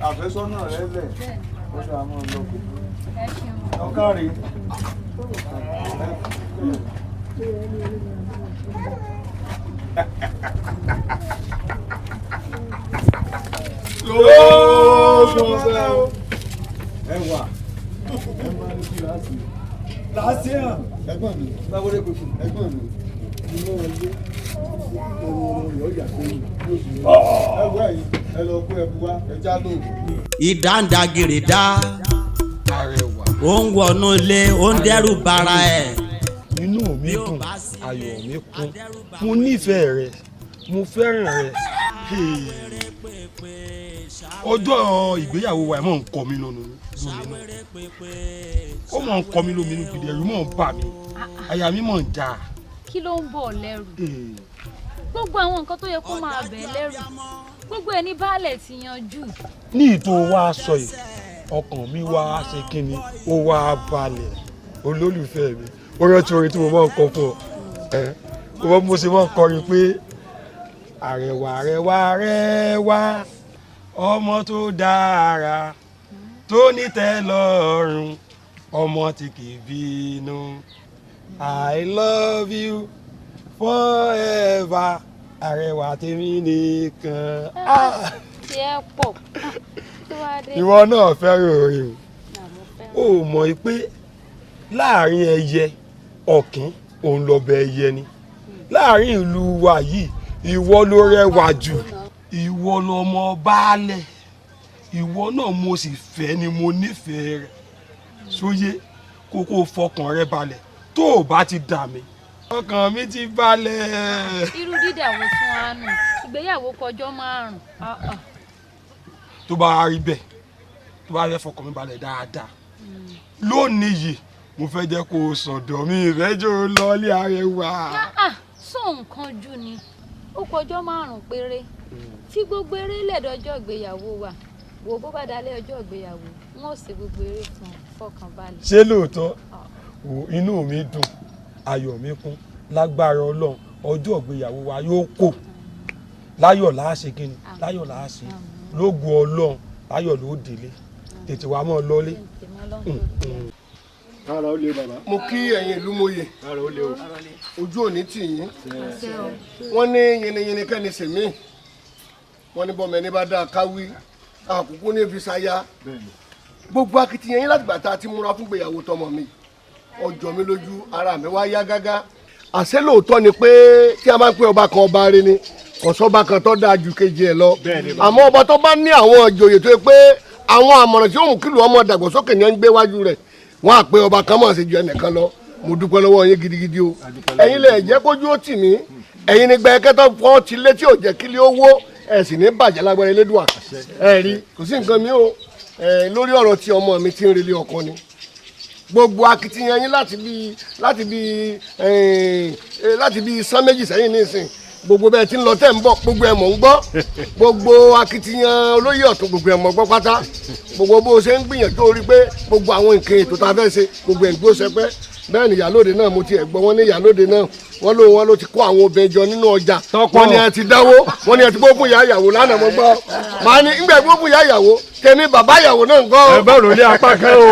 àfẹ́sọ́nà rẹ lẹ̀ ó ṣe àmọ́ ọlọ́kùn. ọkàrí. ẹwà ẹ máa ní kí láti hàn ẹ̀gbọ́n mi báwọlé kòkò ẹ̀gbọ́n mi iná ilé ọmọ ìyá tó yìí ẹwà yìí ẹ lọ kó ẹbú wá ẹjá lò. ìdáǹdàgìrì dá ó ń wọnú ilé ó ń dẹ́rù bara ẹ̀. inú mi dùn ayọ̀ mi kún mo nífẹ̀ẹ́ rẹ mo fẹ́ràn rẹ ọjọ́ ìgbéyàwó wa ẹ̀ mọ̀ ń kọ́ mi lóminú ó mọ̀ ń kọ́ mi lóminú gidi ẹ̀rù mọ̀ ń bà mí àyà mi mọ̀ ń já. kí ló ń bọ̀ lẹ́rù gbogbo àwọn nǹkan tó yẹ kó máa bẹ̀ lẹ́rù gbogbo ẹ̀ ní baálẹ̀ ti yanjú. ní ìtò wa sọ yìí ọkàn mi wá ṣe kíni ó wá balẹ̀ olólùfẹ́ mi ó rántí orin tí mo máa ń kọ fún ọ wọ́n mo ṣe máa ń kọrin pé àrẹwà àrẹwà àrẹwà ọmọ tó dára tó nítẹ́lọ́rùn ọmọ tí kì í bínú I love you forever àrẹwà tèmi nìkan. tí ẹ pọ̀ tó wá dé. ìwọ náà fẹ́ràn orin o mọ̀ pé láàrin ẹyẹ ọ̀kín òun lọ́bẹ ẹyẹ ni láàrin ìlú wa yìí ìwọ ló rẹwà jù ìwọ lọmọ baálẹ̀ ìwọ náà mo sì fẹ́ ni mo nífẹ̀ẹ́ rẹ̀ sóyè kókó fọkàn rẹ balẹ̀ tó o bá ti dà mí ọkàn mi ti balẹ̀. irú dídà wo tún á nù ìgbéyàwó kọjọ́ márùn-ún. tó bá rí bẹ́ẹ̀ tó bá fẹ́ fọkàn mi balẹ̀ dáadáa lónìí yìí mo fẹ́ jẹ́ kó o sọ̀dọ̀ mi ìrẹ́jọ́ lọ́ọ́lé arẹwà. sọ nǹkan jù ni ó kọjọ́ márùn-ún péré tí gbogbo eré lẹ́dọ̀ọ́jọ́ ìgbéyàwó wa wo bó bá dalẹ̀ ọjọ́ ìgbéyàwó wọn ò sì gbogbo eré tán fọkàn balẹ̀. ṣé lóòótọ́ inú mi dùn ayọ̀ mi kún lágbára ọlọ́run ọjọ́ ìgbéyàwó wa yóò kò láyọ̀ láàṣẹ kíni láyọ̀ láàṣẹ lógo ọlọ́run láyọ̀ ló délé tètè wá mọ́ lọ́lé. ara ó lé bàbá. mo kí ẹ̀yin ìlú mòye ojú òní tì yín wọ́n ní yìnyínyìnyín kẹ́ni sèmí wọ́n ní bọ́mọ ẹni bá dáa káwí àkókò ní fi ṣaya gbogbo akitiyan yín láti gbàtà àti múra fún ìgbéyàwó tọmọ mi ọjọ́ mi lójú ara mi wá yá gágá àṣẹ lóòótọ́ ni pé tí a máa ń pè ọba kan ọba rẹ ni kọ̀sọ́ba kan tó dáa ju kejì ẹ̀ lọ àmọ́ ọba tó bá ní àwọn ìjòyè tó yẹ pé àwọn àmọ̀ràn tí ó mú kílù ọmọ dàgbàsókè ni wọ́n ń gbé wájú rẹ̀ wọ́n á pé ọba kan mọ̀ sí ju ẹnìkan lọ mo dúpẹ́ lọ́wọ́ yín gidigidi o ẹ̀yin lè jẹ́ kójú ó tì mí ẹ̀yin ni gbẹ̀kẹ́tọ̀ fọ́ ti lé tí ò jẹ́ kílé owó ẹ̀ sì ní bàjẹ́ lágbára elédùà ẹ̀ rí kò sí nǹkan mi o lórí ọ̀rọ̀ tí ọmọ mi ti ń relé ọkọ ni gbogbo akitiyan yín láti bí sán méjì sẹ́yìn nísìn gbogbo bẹ́ẹ̀ tí ń lọ tẹ́ ń bọ̀ gbogbo ẹ̀ mọ̀ ń gbọ́ gbogbo akitiyan olóyè ọ̀tún gbogbo ẹ̀ mọ̀ gbọ́ pátá gbogbo bó o ṣe ń gbìyànjú orí pé gbogbo àwọn nǹkan ètò tá a fẹ́ ṣe gbogbo ẹ̀ ń gbó sẹpẹ́ bẹ́ẹ̀ ni ìyálóde náà mo ti ẹ̀ gbọ́ wọ́n ní ìyálóde náà wọ́n ló ti kó àwọn obìnrin jọ nínú ọjà wọ́n ní ẹ ti dáwó wọ́n ní ẹ ti gbó fún ìyá ìyàwó lánàá mo gbọ́ màá ní ńgbẹ́ gbó fún ìyá ìyàwó tèmi bàbá ìyàwó náà ń gbọ́. ẹ bẹ́ẹ̀ ló ní apá kan o.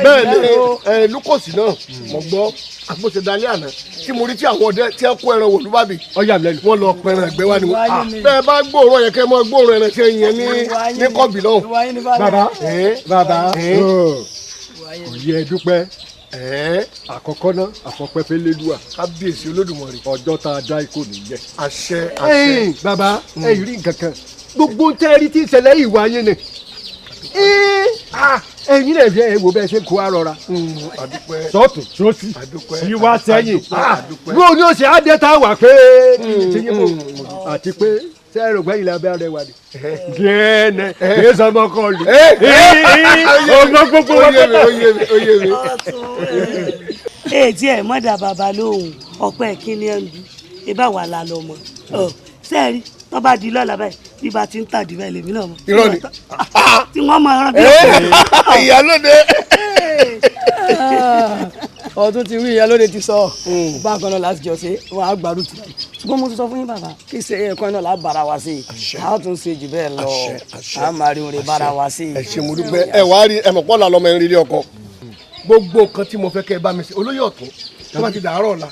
bẹ́ẹ̀ ni lukosi náà mo gbọ́ àpòṣe dalẹ́ àná tí mo rí tí àwọn ọdẹ tí ẹ kó ẹran wòlú bábì wọ́n lọ pẹran ẹgbẹ́ wa ni wọ́n bẹ́ẹ̀ bá gbóòórùn yẹn kẹ́ mọ́ gbóòórùn ẹran tí ẹ yẹn ní kọ́bì lọ́hùn. bàbá òye dúpẹ́ àkọ́kọ́ náà àfọpẹ́fẹ́ lélúwà kábíyèsí olódùmarè ọjọ́ tá a dá ikú nìyẹn. àṣẹ. bàbá ẹ rí nǹkan kan gbogbo tẹ́rí tí ìṣẹ̀lẹ̀ yìí wáyé ni ẹ̀yin lè jẹ́ èwo bẹ́ẹ̀ ṣe kó àrọ̀ra sọ́ọ̀tún sósì síwá sẹ́yìn bó ni ó ṣe á dé tá a wà pé kí n ti yín bò àti pé sẹ́rù gbẹ́yìn lábẹ́ rẹ̀ wà ní. gẹ́ẹ́nẹ́ kí ẹ sọmọ kọ́ lù. ọmọ gbogbo wa pẹ́tà. ètí ẹ̀ mọ́dà bàbá lóhùn ọ̀pẹ́ kínní ẹ̀ ń du ibà wà lálọ́ mọ́ sẹ́ẹ̀rí tó bá di lọ́la báyìí bí bá ti ń tàdí báyìí lèmi náà mọ́. irọ́ ni. tí wọ́n mọ ẹran bí. ìyálóde. ọdún ti wí ìyálóde ti sọ bákan náà láti jọ ṣe wọn á gbàdúrà tì ṣùgbọ́n mo ti sọ fún yín bàbá kí ṣe ẹ̀kọ́ náà lá bára wa sí i a ó tún ṣe jù bẹ́ẹ̀ lọ a máa rí oore bára wa sí i. ẹ ṣe mo dúpẹ́ ẹ wá rí ẹmọ̀ pọ́lá lọ́mọ ẹ̀rín ilé ọkọ gbogbo nǹkan tí mo fẹ́ kẹ́ ẹ bá mi ṣe olóyè ọ̀tún tó bá ti dàárọ̀ ọ̀la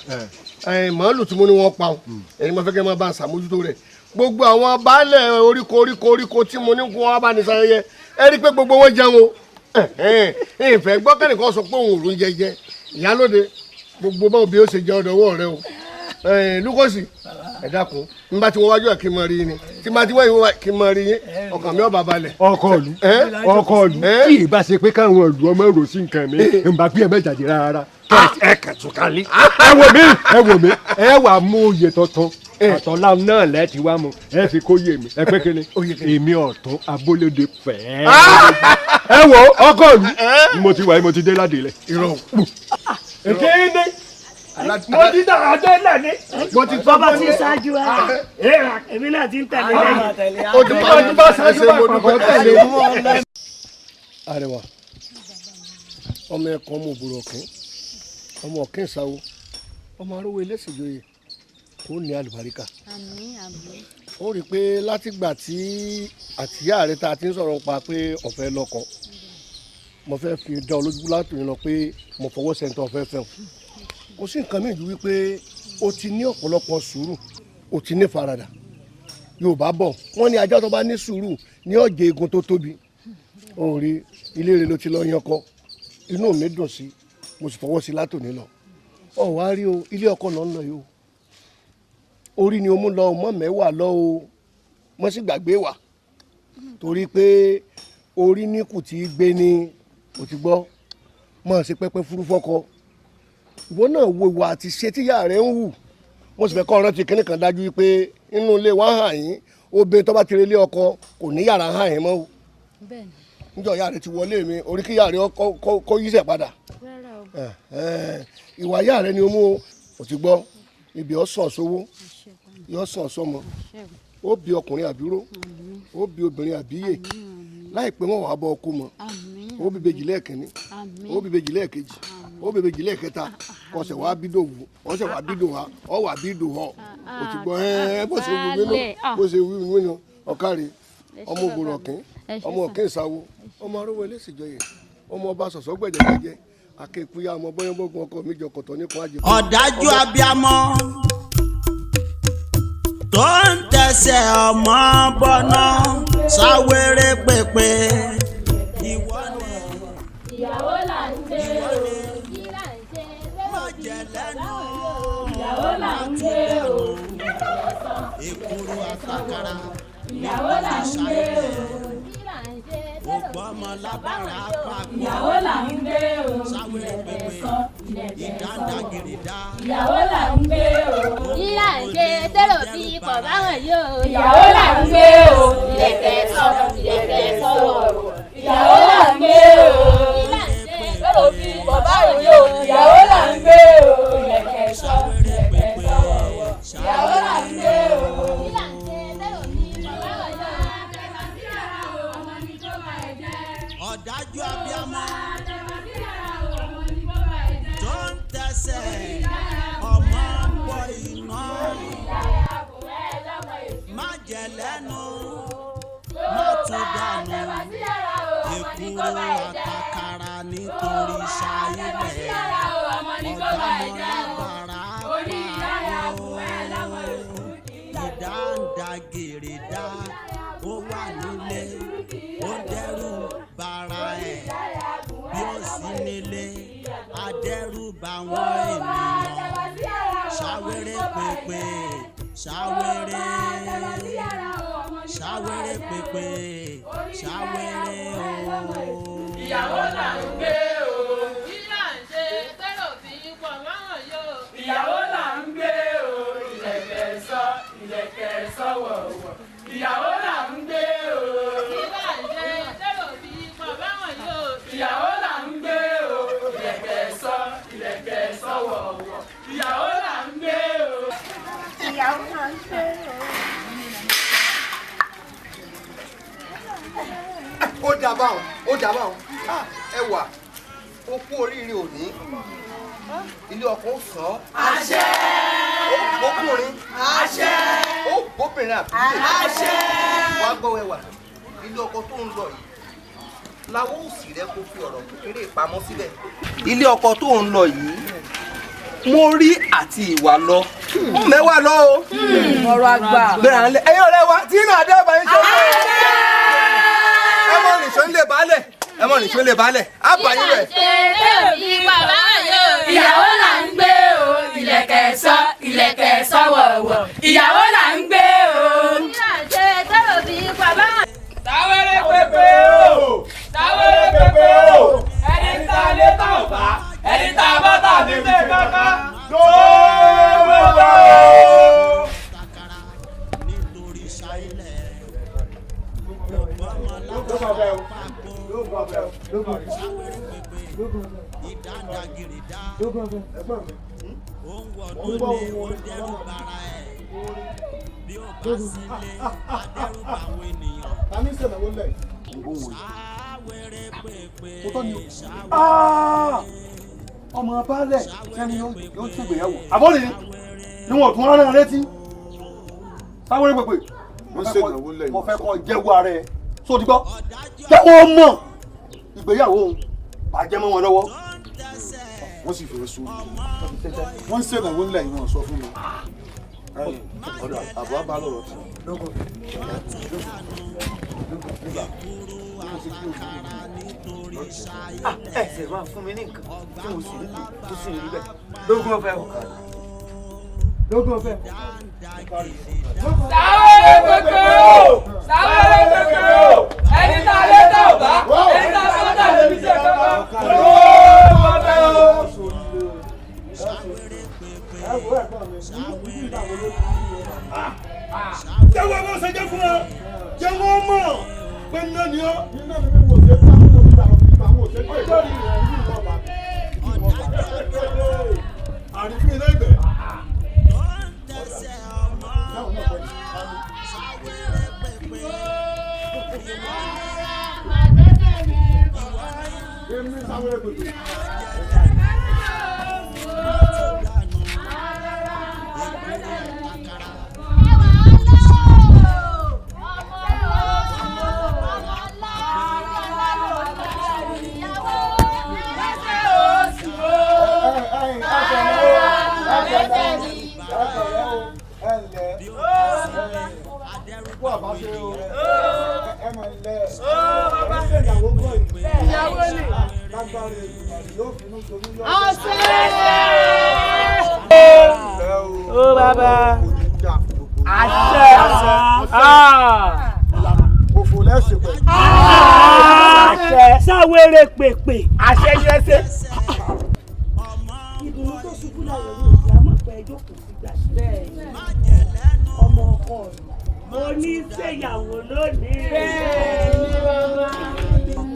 màálù tí mo ní wọ́n pa ọ́ ẹ̀yin mo fẹ́ kẹ́ ẹ máa bá ń ṣàmójútó rẹ̀ gbogbo àwọn baálẹ̀ oríko tí mo ní kó wọ́n bá ní sáyẹyẹ ẹ rí i pé gbogbo wọn jẹun o ìfẹ́ gbọ́ kẹ́nìkan sọ pé òun ò rún jẹjẹ ìyálóde gbogbo báwo bí ó ṣe jẹ ọ̀dọ̀ rẹ o lukosi ẹ dákun nígbà tí wọ́n wájú ẹ̀ kí n mọ rí yín ni tí bá ti wọ́n yín kí n mọ rí yín ọkàn mi ò bá balẹ̀. ọkọ ìlú tí ì bá ṣe pé káwọn ìlú ọmọ èrò sí nǹkan mi n bá gbé ẹ mẹ́jàdé rárá ẹ kàn tún kálí. ẹ wò mí ẹ wà mú oyè tuntun àtọ̀lá náà lẹ́ẹ̀tì wá mu ẹ fi kó yé mi ẹ pé kíni èmi ọ̀tún abólóde fẹ́ẹ́. ẹ wo ọkọ ìlú mo ti wà mo ti dé ládìí lẹ. irọ́ èké ní mo ti dàgbà dé lẹ́ni. mo ti tọ́ bá ti ṣáájú ẹ̀ èmi náà ti ń tẹ̀lé lẹ́yìn. o ti bá ṣáájú bá kọ̀ọ̀kan tẹ̀lé. Arẹwà ọmọ ẹ̀kọ́ ọmọ òbúrò ọ̀kín ọmọ ọ̀kín ìsáwó ọmọ arówó ẹlẹ́sìn joyè ó ní àlùbáríkà. àmín àmín. ó rí i pé látìgbà tí àtìyá rẹ ta ti ń sọ̀rọ̀ pa pé ọ̀fẹ́ lọ́kọ mo fẹ́ fi dán ọ lójú látòun lọ pé mo fọwọ́ sẹ́ńtọ̀ ọ̀fẹ́ fẹ́ o kò sí nǹkan mìíràn ju wípé o ti ní ọ̀pọ̀lọpọ̀ sùúrù o ti ní faradà Yorùbá bọ̀ wọ́n ní ajá tó bá ní sùúrù ní ọ̀jẹ̀ egun tó tóbi ó rí ilé rẹ ló ti lọ yankọ inú mi dùn sí mo sì fọwọ́ sí látòun lọ ọ wá rí o ilé ọkọ náà ń lọ yìí o orí ni o mú lọ mọ mẹ́wàá lọ o mọ sí gbàgbé wà torí pé orí ní kù tí gbé ní o ti gbọ́ mọ sí pẹpẹ fúru fọkọ ìwọ náà wo ìwà àti ṣe tíyà rẹ ń wù mo sì fẹ́ kọ́ ọ̀rọ̀ ti kíní kan dájú pé inú ilé wa hàn yín obìnrin tó bá ti rí ilé ọkọ kò ní yàrá hàn yín mọ́ o níjọ́ ìyá rẹ ti wọlé mi orí kí ìyá rẹ kó yíṣẹ́ padà ìwà ìyá rẹ ni o mú o ti gbọ́ ibi ọ̀sán sówó yóò sàn sọmọ ó bí ọkùnrin àbíró ó bí obìnrin àbíyè láìpẹ́ wọn wàá bọ ọkọ mọ ó bí bèjì lẹ́ẹ̀kínní ó bí bèjì lẹ́ẹ̀kejì ó bí bèjì lẹ́ẹ̀kẹta kọsẹ̀ wàá bí dòwú ọsẹ̀ wàá bí dòwá ọ wàá bí dòwọ́ o ti gbọ́ bó ṣe wù mí nù bó ṣe wù mí nù ọ̀kàrẹ̀ ọmọ ògbòrò ọ̀kín ọmọ ọ̀kín ìsáwó ọmọ arówó ẹlẹ́sìnjọyè ọmọ ọba sọ̀sọ́ gbẹ̀jẹ̀gbẹ̀jẹ̀ akẹ́kùyà ọmọ bọ́yánbọ́gun ọkọ mi jọ kọ̀tọ̀ nípa àjẹkù. ọ̀dájú abiyamọ tó ń tẹsẹ̀ ọmọ bọ́nà sáwéré pépé. ìwọ ni ìyàwó là ń gbé o má jẹ lẹ́nu ìyàwó là ń gbé o èkúrú àtàkàrà ìyàwó là ń gbé o gbogbo ọmọ lábàrá pàpọ̀ ìyàwó là ń gbé o sáwéré pépé ìdáńdàgìrìdá ìyàwó là ń gbé o ìlà ń ṣe tẹ́lọ̀ bí ipò báwọn yóò. ìyàwó là ń gbé o ìlẹ̀kẹ̀ sọ̀rọ̀ ìlẹ̀kẹ̀ sọ̀rọ̀ ìyàwó là ń gbé o ìlà ń ṣe tẹ́lọ̀ bí ipò báwọn yóò. ìyàwó là ń gbé o ìlẹ̀kẹ̀ sọ̀rọ̀ ìlẹ̀kẹ̀ sọ̀rọ̀ ìyàwó là ń gbé o ìlà ń ṣe tẹ́lọ̀ bí ipò báwọn yóò. ọ̀dájú abiyamọ tó ń tẹsẹ̀ ọmọ pọ̀ iná má jẹ lẹ́nu má tún dànù èkúrú àtàkàrà nítorí ṣayílẹ̀ ọ̀dàmọ̀lábàrà pààrọ̀ ìdáǹdàgèrèdá ó wà nílé ó dẹ́rù bara ẹ̀ bí ó sì nílé adẹ́rù bá wọn ènìyàn ṣàwéré pépé ṣàwéré ṣàwéré pépé ṣàwéré o. ìyàwó là ń gbé o. Kí là ń ṣe tẹ́lọ̀ fi pọ̀ máwọn yóò. Ìyàwó là ń gbé o. Ìlẹ̀kẹ̀ sọ wọ̀wọ̀. Ìyàwó là ń gbé o. Kí là ń ṣe tẹ́lọ̀ fi pọ̀ máwọn yóò. Ìyàwó là ń gbé o. Ìlẹ̀kẹ̀ sọ wọ̀wọ̀. Ìyàwó là ń gbé o. Ìyàwó là ń gbé o. Ó dábàá ẹ wà ó kú oríire òní ilé ọkọ ó sàn án. Àṣẹ. Ó gbókùnrin. Àṣẹ. Ó gbóbìnrin àbúrò. Àṣẹ. Wàá gbọ́ ẹwà ilé ọkọ tó ń lọ yìí làwọn òsì rẹ kó fi ọ̀rọ̀ kékeré pamọ́ síbẹ̀. Ilé ọkọ tó ń lọ yìí mo rí àti ìwà lọ ó mẹ́wàá lọ o. Ọ̀rọ̀ àgbà. Gbéra ńlẹ̀ ẹ̀yin ọ̀rẹ́ wa tí inú àdé ọba yín ṣe fún mi. Ẹ mọ nìṣó ń lè balẹ̀ á bà yín rẹ̀. Ìyàwó là ń gbé o. Ìlẹ̀kẹ̀ sọ wọ̀wọ̀. Ìyàwó là ń gbé o. Táwẹ́rẹ́ pépé o. Táwẹ́rẹ́ pépé o. Ẹni tá a lé tá ò bá. Ẹni tá a bá tà ní ilé kankan. Lóòótọ́. Ọmọ abálẹ̀ sẹ́ni yóò tún ìgbéyàwó. Àbọ̀lì ni wọ́n tún rán létí. Sáwọ́rẹ́ pèpè. Mo fẹ́ kọ́ jẹ́wọ́ ara ẹ̀. Só ti gbọ́? Jẹ́wọ́ mọ̀ ìgbéyàwó òun bàjẹ́ mọ́ wọn lọ́wọ́. Wọ́n sì fẹ́ sórí. Wọ́n ń ṣèdánwò ńlẹ̀ yìí wọ́n sọ fún mi. Ọ̀dọ̀ àbọ̀ á bá lọ̀rọ̀ tí. Ẹsẹ̀ máa fún mi ní nǹkan tí mo sì ń lò tó sì ń rí bẹ́ẹ̀. Lógún ọ̀fẹ́ o. Lógún ọ̀fẹ́. Táwẹ́rẹ́ pépé o. Táwẹ́rẹ́ pépé o. Ẹni tá a lé tá ò bá. Ẹni tá a bá tà lè fi ṣe kankan. Lóòótọ́ o. Jẹ́wọ́ bó ṣe jẹ́ fún ọ. Jẹ́wọ́ mọ̀ pé náà ni ọ́. Àrífín lẹ́gbẹ̀ẹ́. Ó bàbá. Àṣẹ. Òfò lẹ́sìn pẹ̀lú. Àṣẹ. Sáwéré pèpè. Àṣẹ yẹsẹ̀. Ìdùnnú tó ṣubú láyọ̀ ní ìjà mọ̀ pé ẹjọ́ kò sí gbà sílẹ̀. Ọmọ ọkọ rẹ̀. Mo ní ṣèyàwó lónìí.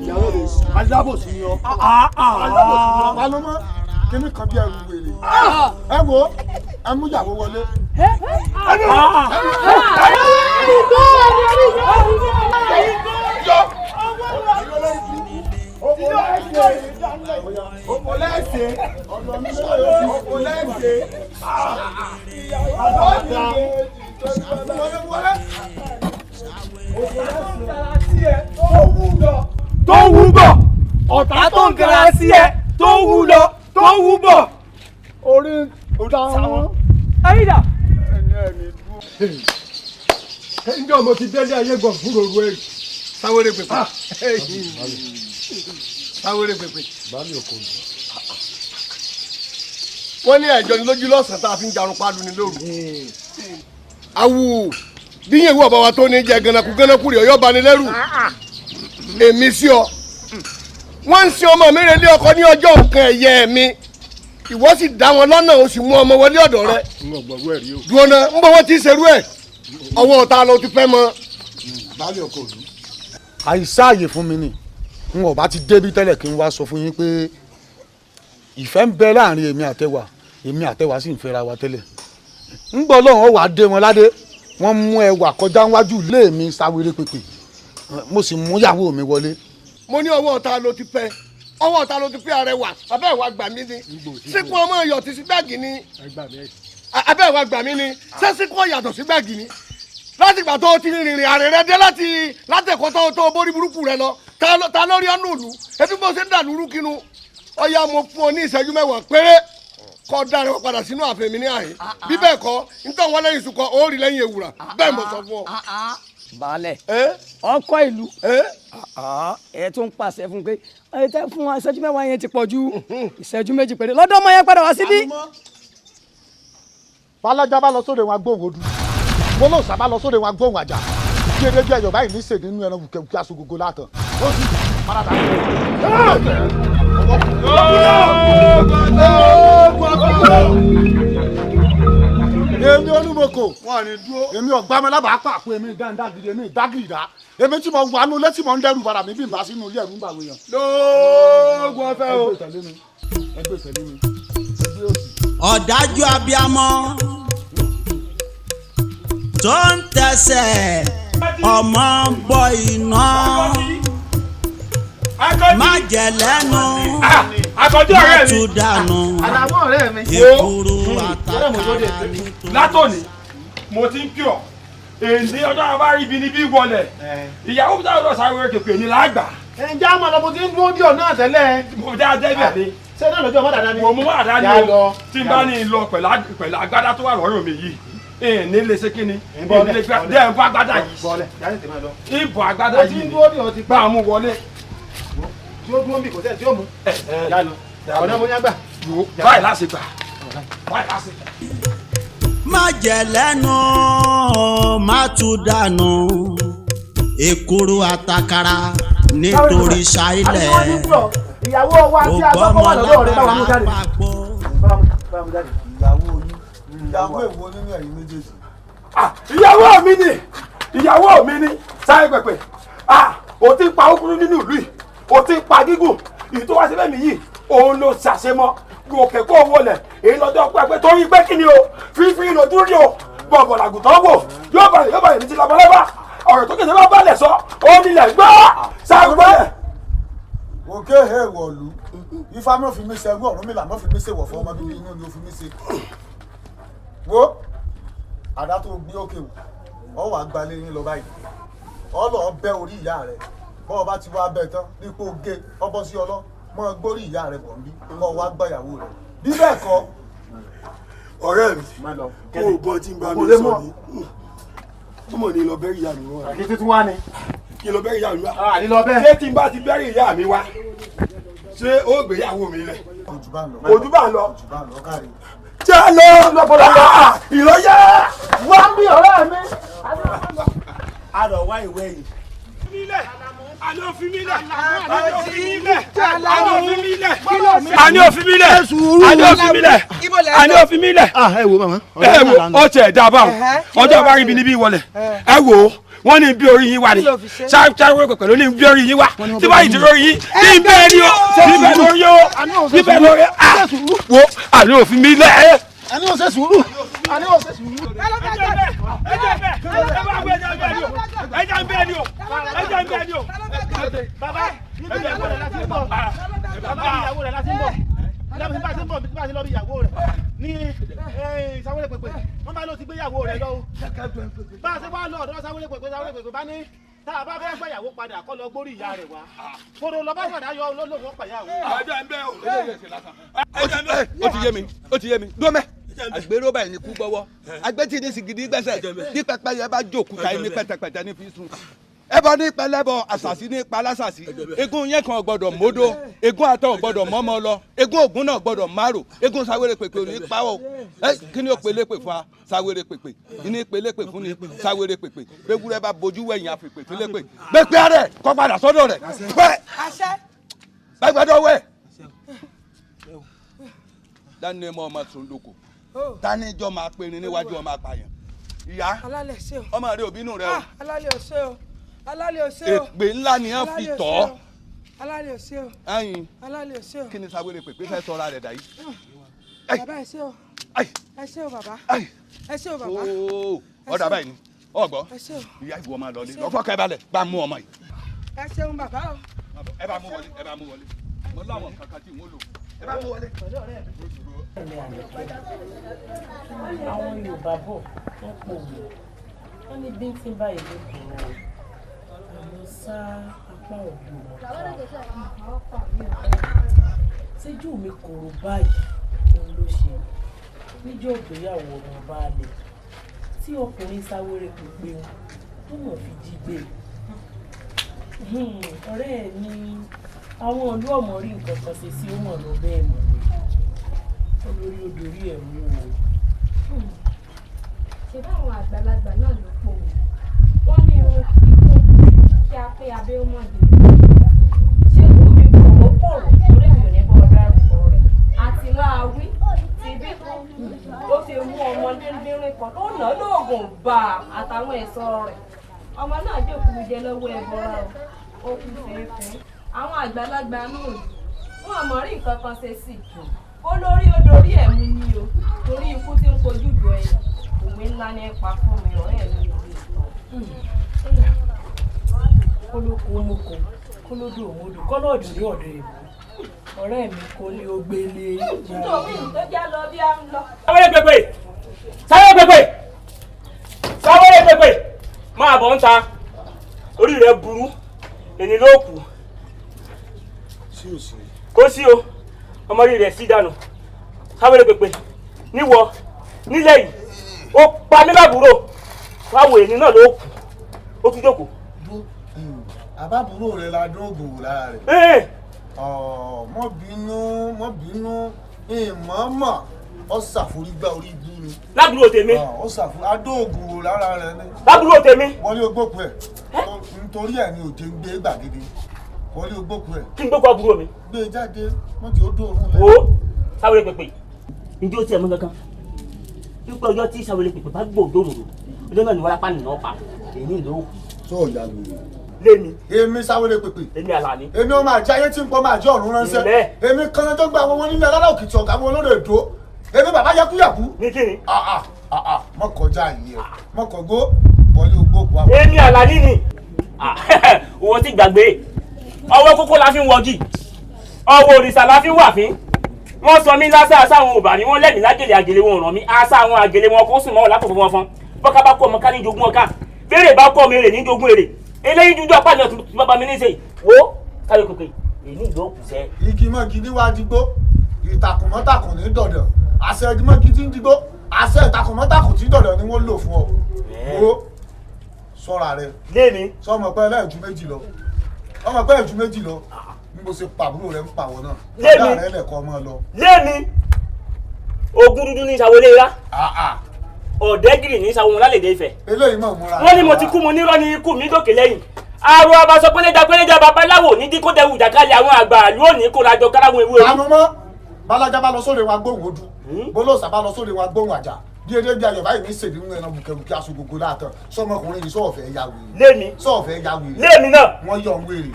Ìyàwó rẹ̀ alábòsí ni ọ́. Alábòsí ni ọ́. Palọ́mọ́ kíní kan bí ẹrù wèrè. Ẹ wo ẹ mú ìyàwó wọlé. Tó wú bọ̀ ọ̀tá tó ń gara sí ẹ tó wú lọ tó wú bọ̀. Orí ọ̀daràn. Ayídà. Ǹjẹ́ ọmọ ti délé ayé gbọ̀n fún òru ẹ̀? Sáwéré pèpè. Sáwéré pèpè. Wọ́n ní ẹ̀jọ́ ni lójú lọ́sàn-án tá a fi ń jarun palu ni lóru. Awu díyìn ìwọ bàbá tó ní jẹ gànàkú rẹ̀ ọ̀yọ́ bani lẹ́rù. Èmi sí ọ wọ́n ń sin ọmọ mi relé ọkọ ní ọjọ́ nǹkan ẹ̀yẹ mi ìwọ sì dá wọn lọ́nà o sì mú ọmọ wọlé ọ̀dọ̀ rẹ. dúró náà ń bọ̀ wọ́n ti ṣerú ẹ̀ ọwọ́ ọ̀tá ló ti fẹ́ mọ. baálé ọkọ òdu. àìsáàyè fún mi ni n ò bá ti débi tẹ́lẹ̀ kí n wá sọ fún yín pé ìfẹ́ ń bẹ láàrin èmi àtẹwà sì ń fẹ́ra wa tẹ́lẹ̀ ń gbọ́ lọ́hùn ó wàá dé wọn ládé wọ́n mú ẹwà kọjá níwájú ilé mi sáwéré pépè mo sì mú ìyàwó mi wọlé. mo ní ọwọ́ ọ̀tá ló ti fẹ́ arẹwà abẹ́ ìwà gbà mí ni síkú ọmọ iyọ̀ ti sí gbàgì ni abẹ́ ìwà gbà mí ni ṣé síkú ọ̀yàtọ̀ sí gbàgì ni láti ìgbà tó ti rìnrìn àrè rẹ dé látẹ̀kọ́ tó borí burúkú rẹ lọ ta lórí ọ̀nà òlu ebi bó ṣe ń dàlú rúkinu ọ̀yà mo fún ọ ní ìṣẹ́jú mẹ́wàá péré kọ́ dára wọn padà sínú ààfin mi ní àyè bí bẹ́ẹ̀ kọ́ nítorí wọn lẹ́yìn ìsúkọ ó rí lẹ́yìn ewúrà bẹ́ẹ̀ mo sọ fún ọ. baálẹ̀ ọkọ ìlú ẹ tún pàṣẹ fún pé ẹ tẹ fún wa ìṣẹ́jú mẹ́wàá yẹn ti pọ̀ ju ìṣẹ́jú méjì péré lọ́dọ̀ ọmọ yẹn padà wá síbí. bálájà bá lọ sóde wọn agbóhùn odù wọn lọ sábà lọ sóde wọn agbóhùn àjà kí edé jẹ yorùbá yìí ní sèdí nínú ẹran wùkẹ́ aṣogogo látàn ó sì parada. èmi olúmọkò èmi ọgbàmọ lábàápàpọ èmi dáńdágìrì èmi ìdágìrìdá èmi tí mo wà nù létí mo ń dẹrù bara mi bí n bá sínú ilé ẹrù ń bà wọnyàn. lóògùn ọ̀fẹ́ o ẹgbẹ́ tẹ̀lé mi. ọ̀dájú abiyamọ tó ń tẹsẹ̀ ọmọ ń bọ iná má jẹ lẹ́nu má tún dànù èkúrú àtàkàrà nítorí. látòní mo ti ń kí ọ èdè ọjọ́ àwọn bá rí ibi níbí wọlé ìyàwó mi táwọn lọ sáré kékeré ní lágbà. ǹjẹ́ àmọ́ ọ̀nà mo ti ń dúró díọ̀ náà tẹ́lẹ̀. mo dá débẹ̀ ni. ṣé náà lọ́jọ́ mọ́dàdá ni. mo mú mọ́dàdá ni o tí n bá ní lọ pẹ̀lú agbádá tó wà lọ́rùn mi yìí ní lè ṣe kíni ní lè fẹ́ dẹ́ ń bọ́ agbádá yìí ìbò agbádá yìí bá a mú wọlé. tí ó dúró bí kò tẹ̀ tí ó mú. ọ̀nà mo ní àgbà. báyìí láṣẹ gbà báyìí láṣẹ gbà. má jẹ lẹ́nu má tún dànù èkúrú àtàkàrà nítorí ṣáìlẹ̀ ìyàwó wa tí a gbọ́ wà lọ́wọ́ rẹ̀ báwo ló jáde. ìyàwó èwo nínú ẹ̀yin méjèèjì. ìyàwó mi ni sáré pẹpẹ o ti pa okùnrin nínú ìlú yìí o ti pa gígùn ìyí tó wá sí lẹ́mìí yìí òun ló ṣàṣemọ́ gòkè kó wọlé èyí lọ́jọ́ pẹ́pẹ́ torí pé kí ni o fífi lójú rí o bọ̀bọ̀ làgùtàn wò yóò balẹ̀ ní ti labalábá ọ̀rọ̀ tó kéde bá balẹ̀ sọ ó nílẹ̀ gbọ́ sáré. òkè èèwọ̀lú ifá mọ̀ fi mí ṣe ẹgbẹ́ ọ̀run mi là mọ̀ fi mí ṣe wọ̀ fún ọmọ bíbí inú ni ó fi mí ṣe. wo àdá tó gbé òkè wò ọ wà gbalẹ̀ yín lọ báyìí ọ lọ bẹ orí ìyá rẹ bọ́ ọ bá ti wá bẹ tán dípò gé ọbọ̀ sí ọlọ́ mọ́ gbórí ìyá rẹ bọ̀ ń bí kọ́ wá gbàyàwó rẹ bí bẹ́ẹ̀ kọ́. ọ̀rẹ́ mi kó o gbọ́ tí n bá mi sọ ni túmọ̀ ní lọ bẹ́rì ìyá mi wá. àti tuntun wá ni. kí lọ bẹ́rì ìyá mi wá. àní lọ bẹ́ẹ̀. ṣé tí n bá ti bẹ́rì ìyá mi wá ṣé ó gbéyàwó mi lẹ̀. ojú bá ń lọ. jẹ́ lọ ìlọ́yẹ. wá ń bí ọ̀rẹ́ mi. a lọ wá ìwé yìí. Ani òfin mi lẹ̀. Ani òfin mi lẹ̀. Ani òfin mi lẹ̀. Ani òfin mi lẹ̀. Ani òfin mi lẹ̀. Ani òfin mi lẹ̀. ẹ wo mama. ẹ wo ọtí ẹ̀ dábàá ọjọ́ bá rí ibi níbí wọlé ẹ wo wọ́n ní bí orí yín wá ni sáré pẹ̀pẹ̀ ló ní bí orí yín wá tí báyìí ti lórí yín ní bẹ́ẹ̀ ni o ní bẹ́ẹ̀ lórí o ní bẹ́ẹ̀ lórí wo ani òfin mi lẹ̀. ani ò ṣe sùúrù ani ò ṣe sùúrù. ẹja ń bẹ́ẹ̀ ni o ẹja ń bẹ́ẹ̀ ni o. bàbá níbi ìyàwó rẹ̀ láti ń bọ̀ bàbá ìyàwó rẹ̀ láti ń bọ̀ láti bá ti ń bọ̀ bí bá ti lọ bí ìyàwó rẹ̀ ní Sáwéré Pèpè wọ́n bá lọ ti gbé ìyàwó rẹ̀ lọ o bá a ṣe wá lọ ọ̀dọ̀ Sáwéré Pèpè bá ní tá a bá fẹ́ gbọ́ ìyàwó padà kọ́ lọ gbórí ìyá rẹ̀ wá fòrò lọ bá padà yọ olólùwọ́ pàyàwó. ẹja ń bẹ́ẹ̀ o. ó ti yé mi dúró mẹ́ àgbèrò báyìí ní kú gbọ́wọ́ agbẹ́tì ní sìgìdì gbẹ́sẹ̀ ní pẹpẹyẹ bá jókòó ní pẹ̀tẹ̀pẹ̀tẹ̀ ní fi sùn ẹbọ ní pẹlẹbọ àṣàṣì ní palásàṣì egun yẹn kan gbọ́dọ̀ módó egun àtọ gbọ́dọ̀ mọmọ lọ egun ògún náà gbọ́dọ̀ márò egun Sáwéré Pèpè ò ní pawọ kí ni ó pelépè fún wa Sáwéré Pèpè ìní pelépè fún ni Sáwéré Pèpè gbẹwúrẹ bá bojú wẹ̀yìn àfìpè tí lépè gbẹpẹ rẹ kọ padà sọ́dọ̀ rẹ̀ pẹ gbàgbọ́dọ̀ wẹ̀ dání mọ́ ọmọ sùn lóko tani jọ máa pinrin níwájú ọmọ apààyàn ìyá ọmọ rẹ òbínú rẹ o alálẹ̀ ọ̀sẹ̀ o alálẹ̀ ọ̀sẹ̀ o èpè ńlá ni wọ́n fi tọ́ alálẹ̀ ọ̀sẹ̀ o ẹyin alálẹ̀ ọ̀sẹ̀ o kí ni sáwéré pèpè fẹ́ sọ́ra rẹ̀ dà yìí. bàbá ẹ ṣé o ẹ ṣé o bàbá ẹ ṣé o bàbá. ọ̀dà báyìí ni ọ̀gbọ́ ìyá ìwọ máa lọ lé lọ́fọ́ kẹ́balẹ̀ bá mú ọmọ yìí. ẹ ṣeun bàbá o. ẹ bá mú wọlé ẹ bá mú wọlé mo láwọn kankan tí mo lò ẹ bá mú wọlé. àwọn Yorùbá bọ̀ wọ́n pò wò wọ́n ní bí tí ń báyìí ló kọ̀ ọ́ àmọ́ sá apá òbí tíjú mi kòrò báyìí òun ló ṣe níjọ́ ìgbéyàwó ọmọ baálé tí ọkùnrin sáwéré pípé wọn tó mọ̀ fi jí gbé ọ̀rẹ́ ẹ̀ ní àwọn ìlú ọmọ rí nǹkan kan ṣe sí ó mọ̀ lọ bẹ́ẹ̀ mọ̀ olórí odòrí ẹ̀ mú o. ṣe báwọn àgbàlagbà náà ló pò wọ́n ní irun kíkún kí a pé abẹ́ ó mọ̀ dé ṣé kò rí kòró kòró lórí ìrìn ní bọ́ dárúkọ rẹ̀ àti máa wí tìbí ó fi mú ọmọdé bínrin kan ó nà lóògùn bá àtàwọn ẹ̀ṣọ́ rẹ̀ ọmọ náà jókòó jẹ lọ́wọ́ ẹ̀bọra ó kú fẹ́ẹ́fẹ́ àwọn àgbàlagbà náà wọn àmọ́ rí nǹkan kan ṣe sí olórí odòrí ẹ̀ mú ni o torí ikú tí ń kojú jọ ẹ̀ òwe ńlá ní ipa fún mi ọ̀rẹ́ mi ò lè kólókó moko kólódò òmodò kọ́lọ́ọ̀dù ní ọ̀dọ̀ èbó ọ̀rẹ́ mi kò lè ó gbélé tó já lọ bí a ń lọ. sáwọ́lé pépè sáwọ́lé pépè sáwọ́lé pépè máa bọ̀ ń ta orí rẹ̀ burú èní ló kù kó sí o ọmọdé rẹ̀ sí dànù sáwọ́lé pépè níwọ nílẹ̀ yìí ó pa mí lábúrò wáwo èní náà ló kù ó tún jókòó. àbábúrò rẹ la dún ògùn wò lára rẹ mọ bínú ìmọ̀ọ́mọ̀ ọ ṣàforígbá orí ibú ni. lábúrò tèmi. ọ ṣàforí adóògùn wò lára rẹ ni. lábúrò tèmi. wọlé ogbókù ẹ nítorí ẹ ní òjé ń gbé gbàgede wọlé ogbókù ẹ. kí n gbókù àbúrò mi. gbé e jáde wọn ti ó dóorùn lẹ. wo sáwéré pépè ǹjẹ́ ó tiẹ̀ mú kankan wípé ọjọ́ tí sáwéré pépè bá gbòòdò rò ọjọ́ náà ni wárápá nìyẹn pa èyí ló kù. sọ̀ọ́yà mi lémi. èmi sáwéré pépè. èmi Àlàní. èmi ọmọ àjáyé tí ń pọ́ máa jẹ́ ọ̀run ránṣẹ́. èmi kan tó gba àwọn ọmọ nílẹ̀ alára òkìtì ọ̀gá wọn lóde èdò. èmi bàbá yakúyàkú. ní kíni. mọ kọjá yìí ẹ mọ kọgbó wọlé ogbókù àwọn. èmi Àlàní ni owó ti gbàgbé ọwọ́ kókó la fi ń wọgì ọwọ́ òrìṣà la fi ń wà fín wọ́n sọ mí lásán àṣà àwọn òbá ni wọ́n lẹ́mìí lágèlè àgèlè wọn ràn mí àṣà àwọn àgèlè wọn kó sùn mọ́ lákòókò wọn fún bọ́ká bá kọ́ ọmọ ká ní jogún ọ̀ká fèrè bá kọ́ ọmọ èrè ní jogún èrè eléyìí dúdú apá ìjọ tuntun bàbá mi ní sèyí wo káyọ̀ kòkè èyí ló kù sẹ́. igi mọ́gi níwájú gbó ìtàkùn mọ́tàkùn ní dọ̀dọ̀ àṣẹ igi mọ́gi tí ń digbó àṣẹ ìtàkùn mọ́tàkùn tí dọ̀dọ̀ ni wọ́n lò fún ọ. wo sọ́ra rẹ. lémi. sọmọ pé ẹlẹ́ẹ̀jú méjì lọ ọmọ pé ẹ̀jú méjì lọ bí mo ṣe pàbúrò rẹ ń pàwọ́ náà. lémi ọ̀gá rẹ lẹ̀kọ́ ọmọ lọ. lémi ogun dúdú ní ìṣàwọlé ra ọ̀dẹ́gìrì ní ìṣàwọn lálẹ́dẹ́ Ifẹ̀. eléyìí mọ̀ múra. wọ́n ní mo ti kú mo nírọ́ ní ikú mi dòkè lẹ́yìn àrò abaṣọ pẹ́lẹ́jà babaláwo ní díkó dẹ̀wù ìjàkálẹ̀ àwọn àgbà lónìí kó rajọ káráwọn ewé orí. àmọ́ mọ́ balaja bá lọ sóde wa gbóhùn ojú bólóòsà bá lọ sóde wa gbóhùn àjà bí edé bí ayọ̀ báyìí ní sèdí ń rẹnu bùkẹ́bùkẹ́ aṣọ gbogbo láàtọ̀ sọmọkùnrin yìí sọ̀fẹ́ ya wèrè. lémi sọ̀fẹ́ ya wèrè. lémi náà. wọ́n yọ̀ ń wèrè.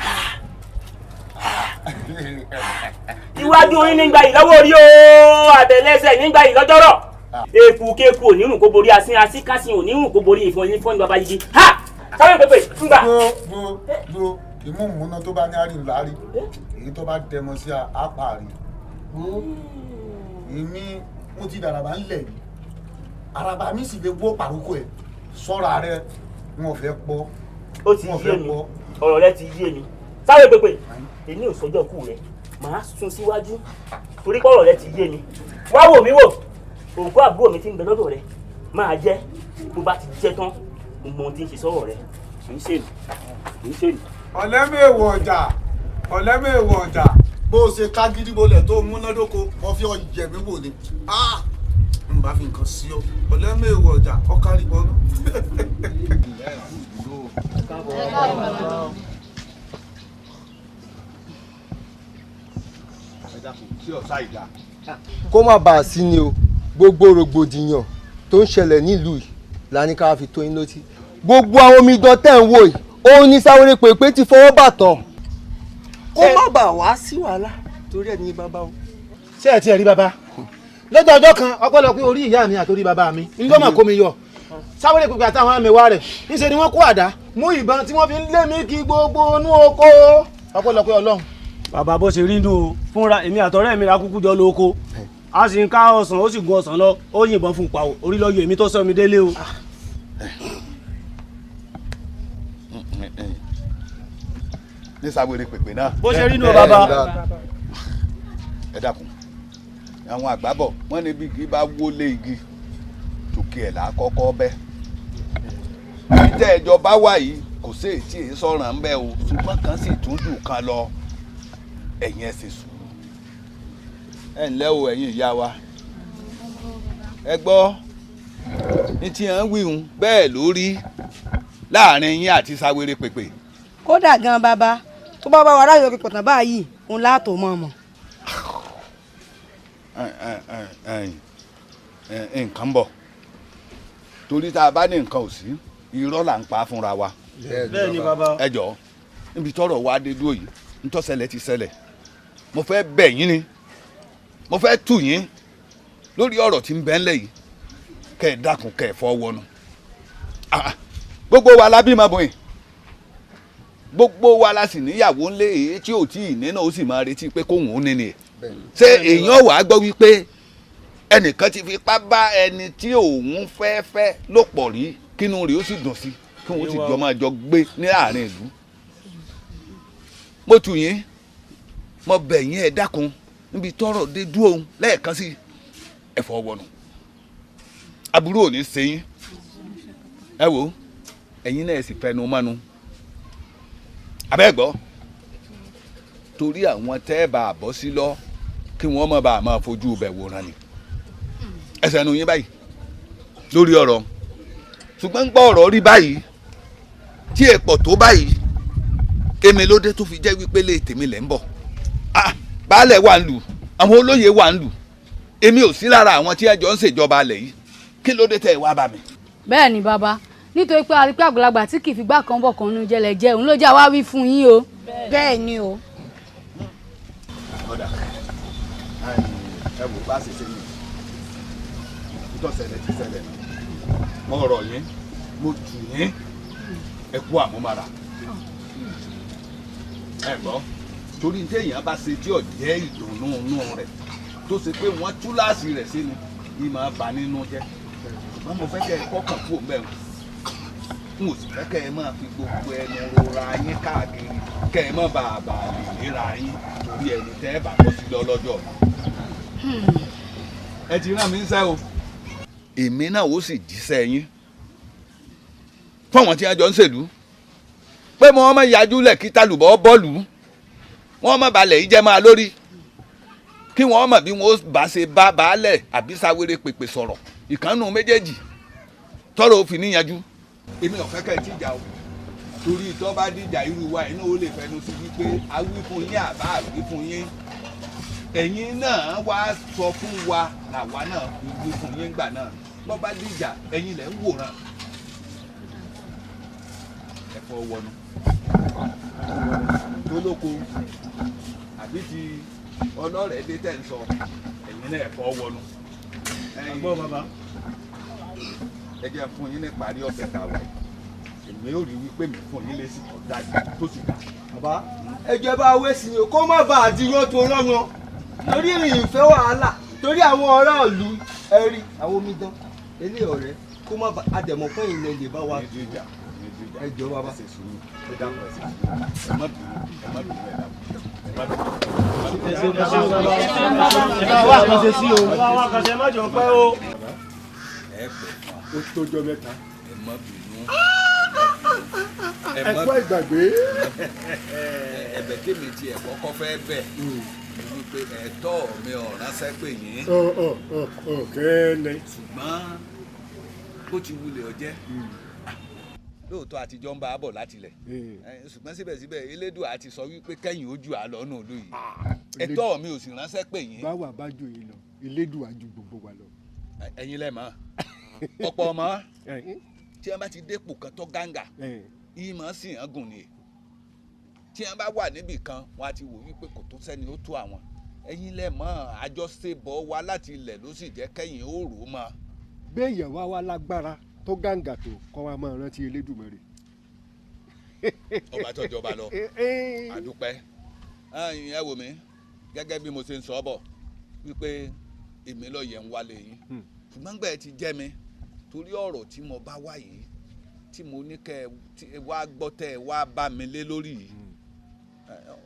iwájú orin nígbà yìí lọ́wọ́ orí o àtẹlẹsẹ̀ nígbà yìí lọ́jọ́rọ̀ eku keku onírun kó borí asín asín kásìn onírun kó borí ìfọn yín fún ní baba yìí ha sáré pépè ńgbà. do ìmú múná tó bá ní àárín láàrí èyí tó bá dẹmọ sí apá rí èmi mo ti dàràbà ńlẹ̀ yìí àràbà mi sì lè wó pàrókò ẹ̀ sọ́ra rẹ wọn ò fẹ́ pọ̀. ó ti yé mi ọ̀rọ̀ rẹ ti yé mi sáré pépè èmi ò sọjọ́ kú rẹ màá sún síwájú torí pọ̀rọ̀ rẹ ti yé mi wá wò mí wò òǹkọ́ àbúrò mi ti ń bẹ lọ́dọ̀ rẹ máa jẹ́ tó bá ti jẹ́ tán mo mọ ohun tí ń ṣe sọ́rọ̀ rẹ kì í ṣèlú kì í ṣèlú. ọ̀lẹ́mẹ̀wọ̀ ọjà bó o ṣe ká gidigbolẹ̀ tó múnádóko wọ́n fi ọ̀yẹ̀ mi wò ni n bá fi nǹkan sí ọ ọ̀lẹ́mẹ̀wọ̀ ọjà ọ̀kárí bọ́nú. sí ọ̀sá ìdá. kó má bàa sí ni o gbogbo rògbòdìyàn tó ń ṣẹlẹ̀ nílùú yìí la ní ká fi tó yín létí gbogbo àwọn omidan tẹ̀ ń wò yìí òun ní Sáwérépèpé ti fọwọ́ bà tán kó má bàa wá sí wàhálà torí ẹ̀ ní bàbá o. ṣé ẹ ti ẹ̀ rí bàbá lọ́jọ́ ọjọ́ kan ọpẹ́lọpẹ́ orí ìyá mi àtòrí bàbá mi ń lọ́mọ̀ kó mi yọ Sáwérépèpé àtàwọn àmẹ́wàá rẹ̀ níṣẹ́ ni wọ́n kó àdá mú ìbọn tí wọ́n fi ń lé mi kí gbogbo inú oko ọpẹ́lọpẹ́ Ọlọ́run. bàbá bó ṣe rí nù o fúnra èmi àtọ̀rẹ́ mi la kúkú jọ lóko a sì ń ká ọsàn ó sì gun ọsàn lọ ó yìnbọn fún pa orí lọ́yọ̀ èmi tó sọ mi délé o. ní Sáwérépèpé náà. bó ṣe rí nù o bàbá. ẹ dákun àwọn àgbábọ̀ wọ́n ní bí igi bá wọlé igi tòkè ẹ̀ là á kọ́kọ́ bẹ́. ìtẹ́ ìjọba wà yìí kò sí èyí tí èyí sọ̀ràn ń bẹ́ o ṣùgbọ́n kan sì tún jù kan lọ ẹ̀yin ẹ̀ ṣe sùúrù. ẹ ǹlẹ́ o ẹ̀yin ìyá wa ẹ gbọ́ ní tí wọ́n wí hun bẹ́ẹ̀ lórí láàrin yín àti Sáwérépèpé. kódà gan bàbá tó bá bá wa ráyọ̀ pípọ̀ tán báyìí òun láàtò mọ̀ mọ̀. nǹkan bọ̀ torí tá a bá ní nǹkan ò sí irọ́ là ń pa fúnra wa. bẹ́ẹ̀ ni bàbá. ẹ jọ̀ọ́ níbi tọ́rọ̀ wa dé dúró yìí ntọ́sẹ̀lẹ̀ ti ṣẹlẹ̀ mo fẹ́ bẹ̀ yín ni mo fẹ́ tù yín lórí ọ̀rọ̀ tí ń bẹ ńlẹ̀ yìí kẹ́ ẹ dákun kẹ́ ẹ fọ́ wọnú. gbogbo wa la bímọ bọ̀yìn gbogbo wa la sì níyàwó ńlẹ̀ èyí tí ò tí ì nínú ó sì máa retí pé kóhùn ó níní ẹ̀ ṣé èèyàn wàá gbọ́ wípé ẹnìkan ti fipá bá ẹni tí òun fẹ́ lò pọ̀ rí kínú rẹ̀ ó sì dùn sí kí wọ́n sì jọ máa jọ gbé ní àárín ìlú. mo tù yín mo bẹ̀ yín ẹ dákun níbi tọ́rọ̀ dé dúró òun lẹ́ẹ̀kan sí ẹ̀fọ́ wọnú aburú ò ní ṣe yín ẹ wò ẹ̀yin náà sì fẹnu mọ́nu abẹ́gbọ́ torí àwọn tẹ́ bá a bọ́ sí lọ kí wọ́n má bàa máa fojú bẹ̀ wòran ni ẹsẹ̀ nu yín báyìí lórí ọ̀rọ̀ ṣùgbọ́n ń gbọ́ ọ̀rọ̀ rí báyìí tí èpọ̀ tó báyìí èmi ló dé tó fi jẹ́ wípé lè tèmi lẹ̀ ń bọ̀ baálẹ̀ wà ń lù àwọn olóyè wà ń lù èmi ò sí lára àwọn tí ẹjọ́ ń ṣèjọba alẹ̀ yìí kí ló dé tẹ́ ẹ wá bá mi. bẹ́ẹ̀ ni bàbá nítorí pé arípẹ́ àgbàlagbà tí kì í fi gbà kan bọ̀ kan nu jẹlẹ̀ jẹ́ òun ló jẹ́ àwa wí fún yín o. bẹ́ẹ̀ ni o. ọ̀dà ẹ wò bá ṣe ṣe yìí ìtọ́sẹ̀lẹ̀ ti ṣẹlẹ̀ mo rọ̀ yín mo tù yín ẹ kú àmúmára ẹ gbọ́ torí téèyàn bá ṣe tí ò jẹ́ ìdùnnú inú rẹ̀ tó ṣe pé wọ́n túláàsì rẹ̀ sínú yìí máa bà nínú jẹ́ ṣùgbọ́n mo fẹ́ kẹ́ ẹ kọ́kàn kú òun bẹ́ẹ̀ n ò sì fẹ́ kẹ́ ẹ máa fi gbogbo ẹnu rora yín káàkiri kẹ́ ẹ má bàa lè léra yín torí ẹni tẹ́ ẹ bá tó sí lọ lọ́jọ́ ẹ ti rán mi ń sẹ́ o èmi náà ó sì jíṣẹ́ yín fáwọn tí a jọ ń ṣèlú pé mo máa yájú lẹ̀ kí talùbọ̀ bọ́ọ̀lù wọ́n má balẹ̀ yìí jẹ́ máa lórí kí wọ́n mọ̀ bí wọ́n bá ṣe bá baálẹ̀ àbí Sáwérépèpé sọ̀rọ̀ ìkànnù méjèèjì tọ́rọ̀ òfin níyanjú èmi ò fẹ́ kẹ́ ẹ tíjà o torí ìtọ́ bá dìjà irú wa inú ó lè fẹnu sí wípé awí fún yín àbá àwí fún yín ẹ̀yin náà wá sọ fún wa làwa náà wí fún yín gbà náà lọ́ bá dìjà ẹ̀yin lẹ̀ ń wòran ẹ̀fọ́ wọnú tólóko àbí ti ọlọ́rẹ̀ dé tẹ̀ ń sọ ẹ̀yin náà ẹ̀fọ́ wọnú. gbọ́ bàbá. ẹ jẹ́ fún yín ní parí ọ̀sẹ̀ tàwa èmi ò rí wípé mi fún yín lésì tó dájú tó sì dá. bàbá ẹjọ́ bá wé sí i kó má bàa di yóò tó rán torí ìrìn ìfẹ́ wàhálà torí àwọn ọ̀rá ìlú ẹ̀rí àwọn omidan ilé ọ̀rẹ́ kó má bàa àdẹ̀mọ̀ fún ilẹ̀ lè bá wa tó ẹjọ́ bàbá. wá àkànṣe sí o wá àkànṣe má jọ pẹ́ o. ó tójọ́ mẹ́ta. ẹ kọ́ ìgbàgbé. ẹ̀bẹ̀ tèmi ti ẹ̀ kọ́kọ́ fẹ́ bẹ̀ wípé ẹ̀tọ́ mi ò ránṣẹ́ pè yín. kẹ́ẹ̀nẹ́. ṣùgbọ́n bó ti wulẹ̀ ọjẹ́ lóòótọ́ àtijọ́ ń bá a bọ̀ látilẹ̀ ṣùgbọ́n síbẹ̀síbẹ̀ elédùà àti sọ wípé kẹ́yìn ojú àlọ́ náà lóyè ẹ̀tọ́ mi ò sì ránṣẹ́ pè yín. báwa bá jù yín lọ elédùn àjù gbogbo wa lọ. ẹ̀yin lẹ mọ̀ ọ̀pọ̀ ọmọ tí wọ́n bá ti dépò kan tó gàǹgà yìí máa sì hàn gùn ni tí wọ́n bá wà níbì kan wọ́n á ti wò wípé kò tó sẹ́ni ó tó àwọn ẹ̀yin lẹ mọ̀ àjọṣebọ̀ wa láti ilẹ̀ ló sì jẹ́ kẹ́yìn ó rò ó mọ́. béèyàn wá lágbára tó gàǹgà tó kọ́ wa máa rántí Elédùmarè. ọba tó jọba lọ àdúpẹ́ ẹ wò mí gẹ́gẹ́ bí mo ṣe ń sọ bọ̀ wípé èmi lọ yẹ ń wálé yín ṣùgbọ́n gbẹ́ ẹ ti jẹ́ mi torí ọ̀rọ̀ tí mo bá wá yìí tí mo ní kẹ́ ẹ wá gbọ́ tẹ́ ẹ wá bá mi lé lórí yìí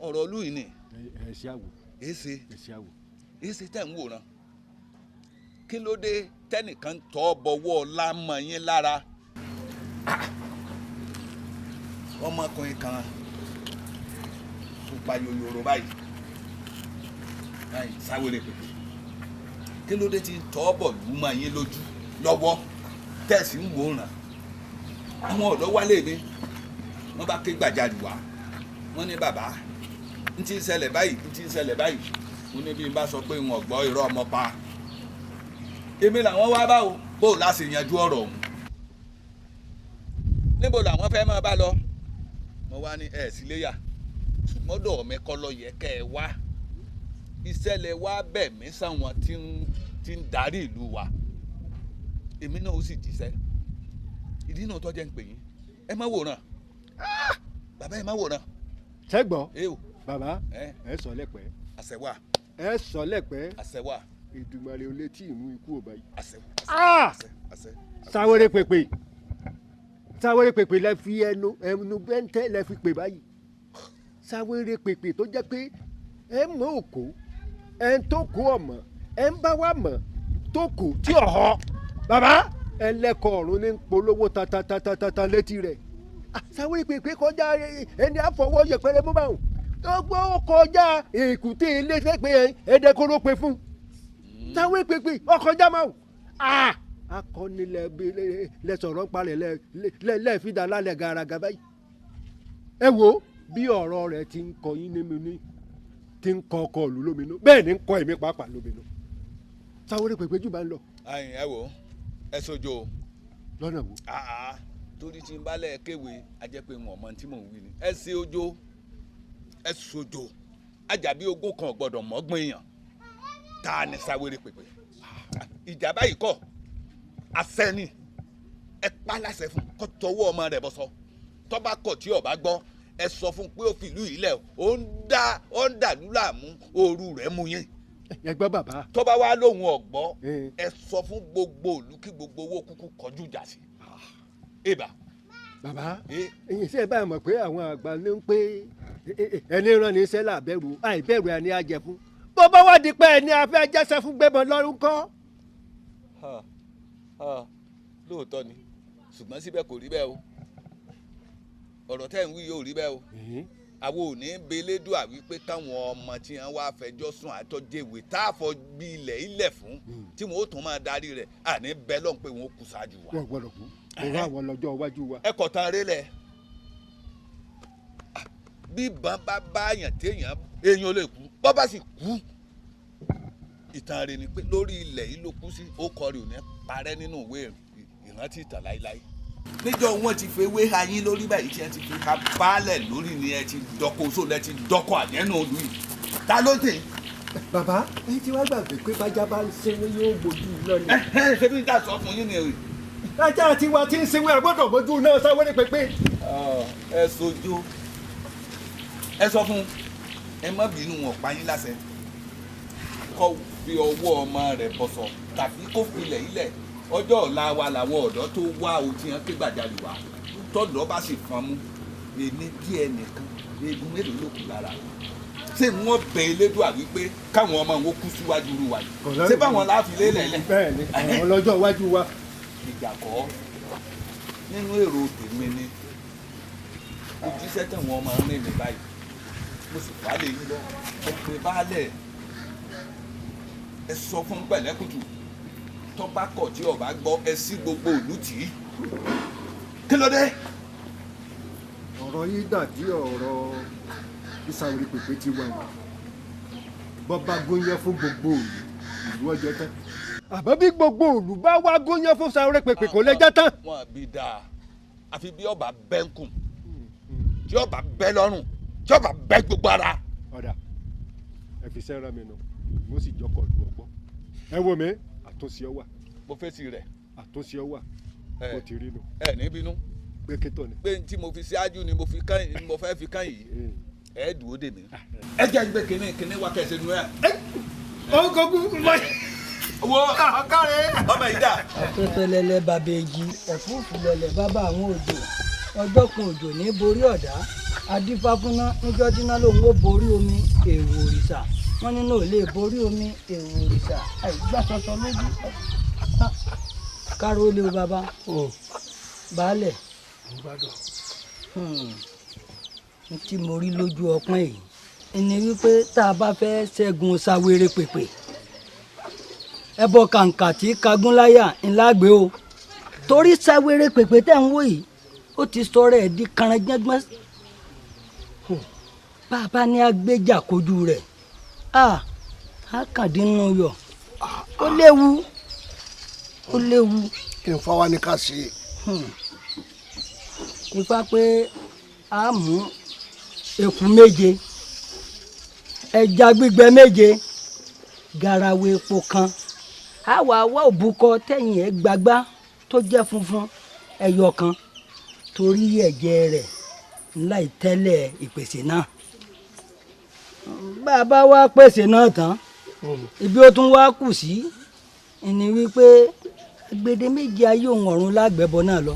ọ̀rọ̀ olú yìí ni. ẹ ṣe àwò. èsì tẹ̀ ń wòran kí ló dé tẹ́nìkan tọ́ bọ̀wọ́ lámọ̀ yín lára ọmọkùnrin kan pupa yòyòrò báyìí sáwéré pèpè kí ló dé tí tọ́ bọ̀ lùmọ̀ yín lójú lọ́wọ́ tẹ̀sí ń wòran àwọn ọ̀dọ́ wálé mi wọ́n bá ké gbàjarì wá wọ́n ní bàbá n ti ń ṣẹlẹ̀ báyìí mo ní bí n bá sọ pé wọn gbọ́ irọ́ ọmọ pa èmi làwọn wá bá o bó o láti yanjú ọ̀rọ̀ ọ̀hún níbo làwọn fẹ́ máa bá lọ mo wá ní ẹ̀ síléyà ṣùgbọ́n dọ̀ mi kọ́ lọ yẹ kẹ́ ẹ wá ìṣẹ̀lẹ̀ wá bẹ̀ mí sáwọn tí ń darí ìlú wa èmi náà ó sì jíṣẹ́ ìdí náà tọ́jú ẹ̀ ń pè yín ẹ má wòran bàbá ẹ má wòran. sẹ́gbọ́n bàbá ẹ sọ lẹ́pẹ́. àṣẹwà. ẹ sọ lẹ́pẹ́. àṣẹwà. Èdùmàrè ò lè tí ìmú ikú ò báyìí. àṣẹ. sáwéré pèpè lẹ fi ẹnu bẹ́ńtẹ́ lẹ fi pè báyìí sáwéré pèpè tó jẹ́ pé ẹ mọ òkò ẹ ń tó kó ọmọ ẹ ń bá wa mọ̀ tó kò tí ọ̀họ́ bàbá ẹ lẹ́kọ̀ọ́ ọ̀run ní polówó tatatata létí rẹ̀ sáwéré pèpè kọjá ẹni àfọwọ́ yẹpẹrẹ mú báwọn gbogbo kọjá èkúté ilé pé ẹ̀ẹ́dẹ́kọ́rọ́ pé fún sáwéré pèpè ọkọjá máa akọni lẹ sọ̀rọ̀ parẹ́ lẹ́ẹ̀fídà lálẹ́ garaga báyìí ẹ wo bí ọ̀rọ̀ rẹ̀ ti ń kọ yín nímú ní ti ń kọ ọkọ ìlú lóminú bẹ́ẹ̀ ni ń kọ èmi pàápàá lóminú sáwéré pèpè jù bá ń lọ. ẹ wo ẹ sojo. lọ́nà wo. torí tí n bá lẹ̀ kéwé a jẹ́ pé wọn ọmọ tí mò ń wí ni ẹ ṣe ojo ẹ sojo Àjàbí ogún kan gbọ́dọ̀ mọ́gbọ́n èèyàn ta ni sáwéré pèpè ìjà báyìí kọ́ asẹ́ni ẹ pa láṣẹ fún kó tọwọ́ ọmọ rẹ̀ bọ́sọ tọ́ba kọ̀ tí ọba gbọ́ ẹ sọ fún pé ó fi ìlú yìí lẹ̀ ó ń dàlú láàmú ooru rẹ̀ mú yín. ẹ gbọ́ bàbá. tọ́ba wa lóhùn ọ̀gbọ́ ẹ sọ fún gbogbo ìlú kí gbogbo owó kúkú kọjú ìjà sí. ibà. bàbá ẹ̀yin sẹ́ẹ̀ báyìí mọ̀ pé àwọn àgbà ní ń pé ẹni rán ní sẹ́là bẹ̀rù àìbẹ̀rù ẹni ajẹ fún bó bá wá di pé ẹni afẹ́ jẹ́sẹ̀ fún gbẹ́bọn lọ́rùn kọ́. lóòótọ́ ni ṣùgbọ́n síbẹ̀ kò rí bẹ́ẹ̀ o ọ̀rọ̀ tẹ́ ń wí yóò rí bẹ́ẹ̀ o àwọn ò ní belédùà wípé káwọn ọmọ tí wọ́n wá fẹjọ́ sùn àtọ́jẹ́wé tá a fọ bí ilẹ̀ fún tí wọ́n ó tún máa darí rẹ̀ àní bẹ́ẹ̀ lọ́n pé wọ́n kú ṣáájú wa. wọ́n gbọ́dọ̀ kú òun àwọn lọ́jọ́ iwájú wa. ẹ kọ̀ tán rélẹ̀ bí ìbọn bá báyàn téèyàn èèyàn lè kú bọ́ bá sì kú ìtàn rẹ̀ ni pé lórí ilẹ̀ yìí ló kú sí ó kọ́ rí òní parẹ́ nínú ìwé ìrántí ìtàn láíláí. níjọ́ wọn ti fi ewé ha yín lórí báyìí tí ẹ ti fi ka baálẹ̀ lórí ni ẹ ti dọ́kọ̀ oṣù lẹ ti dọ́kọ̀ àjẹ́nù olú yìí ta ló tè. bàbá ẹ ti wá gbàgbé pé bájá bá ń ṣeré yóò gbójú lọ ni. ṣé bí ká sọ fún yín ni èrè. ajá àti wa ti ń ṣeré àgbọ̀dọ̀ gbójú náà sáwéré pépé. ẹ sojú ẹ sọ fún ẹ má bínú wọn pa yín láṣẹ kó fi ọwọ́ ọmọ rẹ̀ bọ̀sọ̀ tàbí kó filẹ̀ ilẹ̀ ọjọ́ ọ̀la wa làwọn ọ̀dọ́ tó wá otí hàn ké gbàjarè wá tọ́dọ̀ bá sì fọn mú èmi bí ẹnìkan eegun mélòó ló kù lára ṣé wọ́n bẹ Elédùà wípé káwọn ọmọ wọn kú síwájú irú wa yìí ṣé báwọn láàfin lélẹ̀ lẹ̀. bẹ́ẹ̀ni àwọn lọ́jọ́ iwájú wa. ìjà kọ́ nínú èrò tèmi ni ojúṣe tẹ̀wọ̀n ọmọ rìn mi báyìí mo sì wá lè yín lọ ẹ pé baálẹ̀ ẹ sọ fún pẹ̀lẹ́kùtù tọ́ba kọ̀ tí ọba gbọ́ ẹ sí gbogbo ìlú tì í kí ló dé. ọ̀rọ̀ yìí dàbí ọ̀rọ̀ bí sáwéré pèpè ti wà ní bọ́bá góyán fún gbogbo ìlú ọjọ́ tán. àbọ̀ bí gbogbo òlù bá wá góyán fún Sáwóré Pèpè kò lè jẹ́ tán. wọn bí dáa àfi bí ọba bẹ́ńkùn tí ọba bẹ́ lọ́rùn tí ọba bẹ́ gbogbo ara. ọ̀dà ẹ fi sẹ́ra mi nù mo sì jọkọ̀ lu ọgbọ́n. ẹ wo mi àtúnṣe ọ wà. mo fẹ́ sí rẹ̀. àtúnṣe ọ wà. mo ti rí nu. ẹ ní bínú. pé kí tó ni. pé tí mo fi ṣáájú ni mo fẹ́ fi kán yìí ẹ dúró dè mí. ẹ jẹ́ gbé kínní wá kẹsẹ̀ nu ẹ. wo ọkàrẹ ọmọ yìí dà. pẹpẹlẹlẹ bàbá èjì ẹfúùfù lẹlẹ bàbá àwọn òjò ọjọ́ kan òjò ní borí ọ̀dá adífáfúná níjọ́ dínà lòun ó borí omi èrò òrìṣà wọn nínú ò lè borí omi èrò òrìṣà àìgbà sọsọ lójú káró lé o bàbá baálẹ̀ tí mo rí lójú ọpọ́n yìí ẹni wípé tá a bá fẹ́ ṣẹ́gun Sáwéré Pèpè ẹbọ kàǹkà tí kagún láyà ńlá gbé o torí Sáwéré Pèpè tẹ̀ ń wò yìí ó ti sọ̀rọ̀ ẹ̀ di kànrẹ́jẹ́gbọ́n bàbá ní agbéjà kojú rẹ̀ àkàndínú yọ ó léwu ó léwu. kí n fọwọ́ ní ká ṣe. ifá pé a mú eku méje ẹja gbígbẹ méje garawa epo kan a wà wá òbúkọ tẹ̀yìn ẹ̀ gbagbá tó jẹ́ funfun ẹyọ kan torí ẹ̀jẹ̀ rẹ̀ ńlá ìtẹ́lẹ̀ ìpèsè náà bàbá wa pèsè náà tán ibi ó tún wá kù sí ni wípé gbèdé méjì ayé òun ọ̀run lágbẹ̀bọ náà lọ.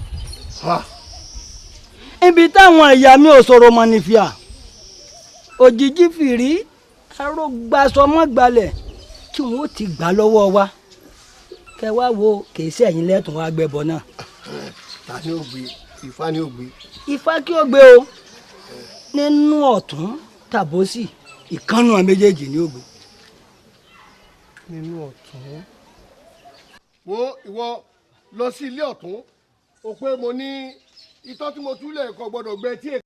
ibi táwọn ẹ̀yà mi ò sọ̀rọ̀ mọ́ ní fìyà òjijì fìrí arógbasọmọ́gbalẹ̀ tí wọ́n ti gbà lọ́wọ́ wa kẹ wá wo kìí sẹ́yìn lẹ́tùn wá gbẹ̀bọ náà. ta ni ó gbé Ifá ni ó gbé. Ifá kí ó gbé o nínú ọ̀tún tàbósì ìkànnù méjèèjì ni ó gbé. nínú ọ̀tún. wo ìwọ lọ sí ilé ọ̀tún o pé mo ní itọ́ tí mo túlẹ̀ kò gbọ́dọ̀ gbẹ tí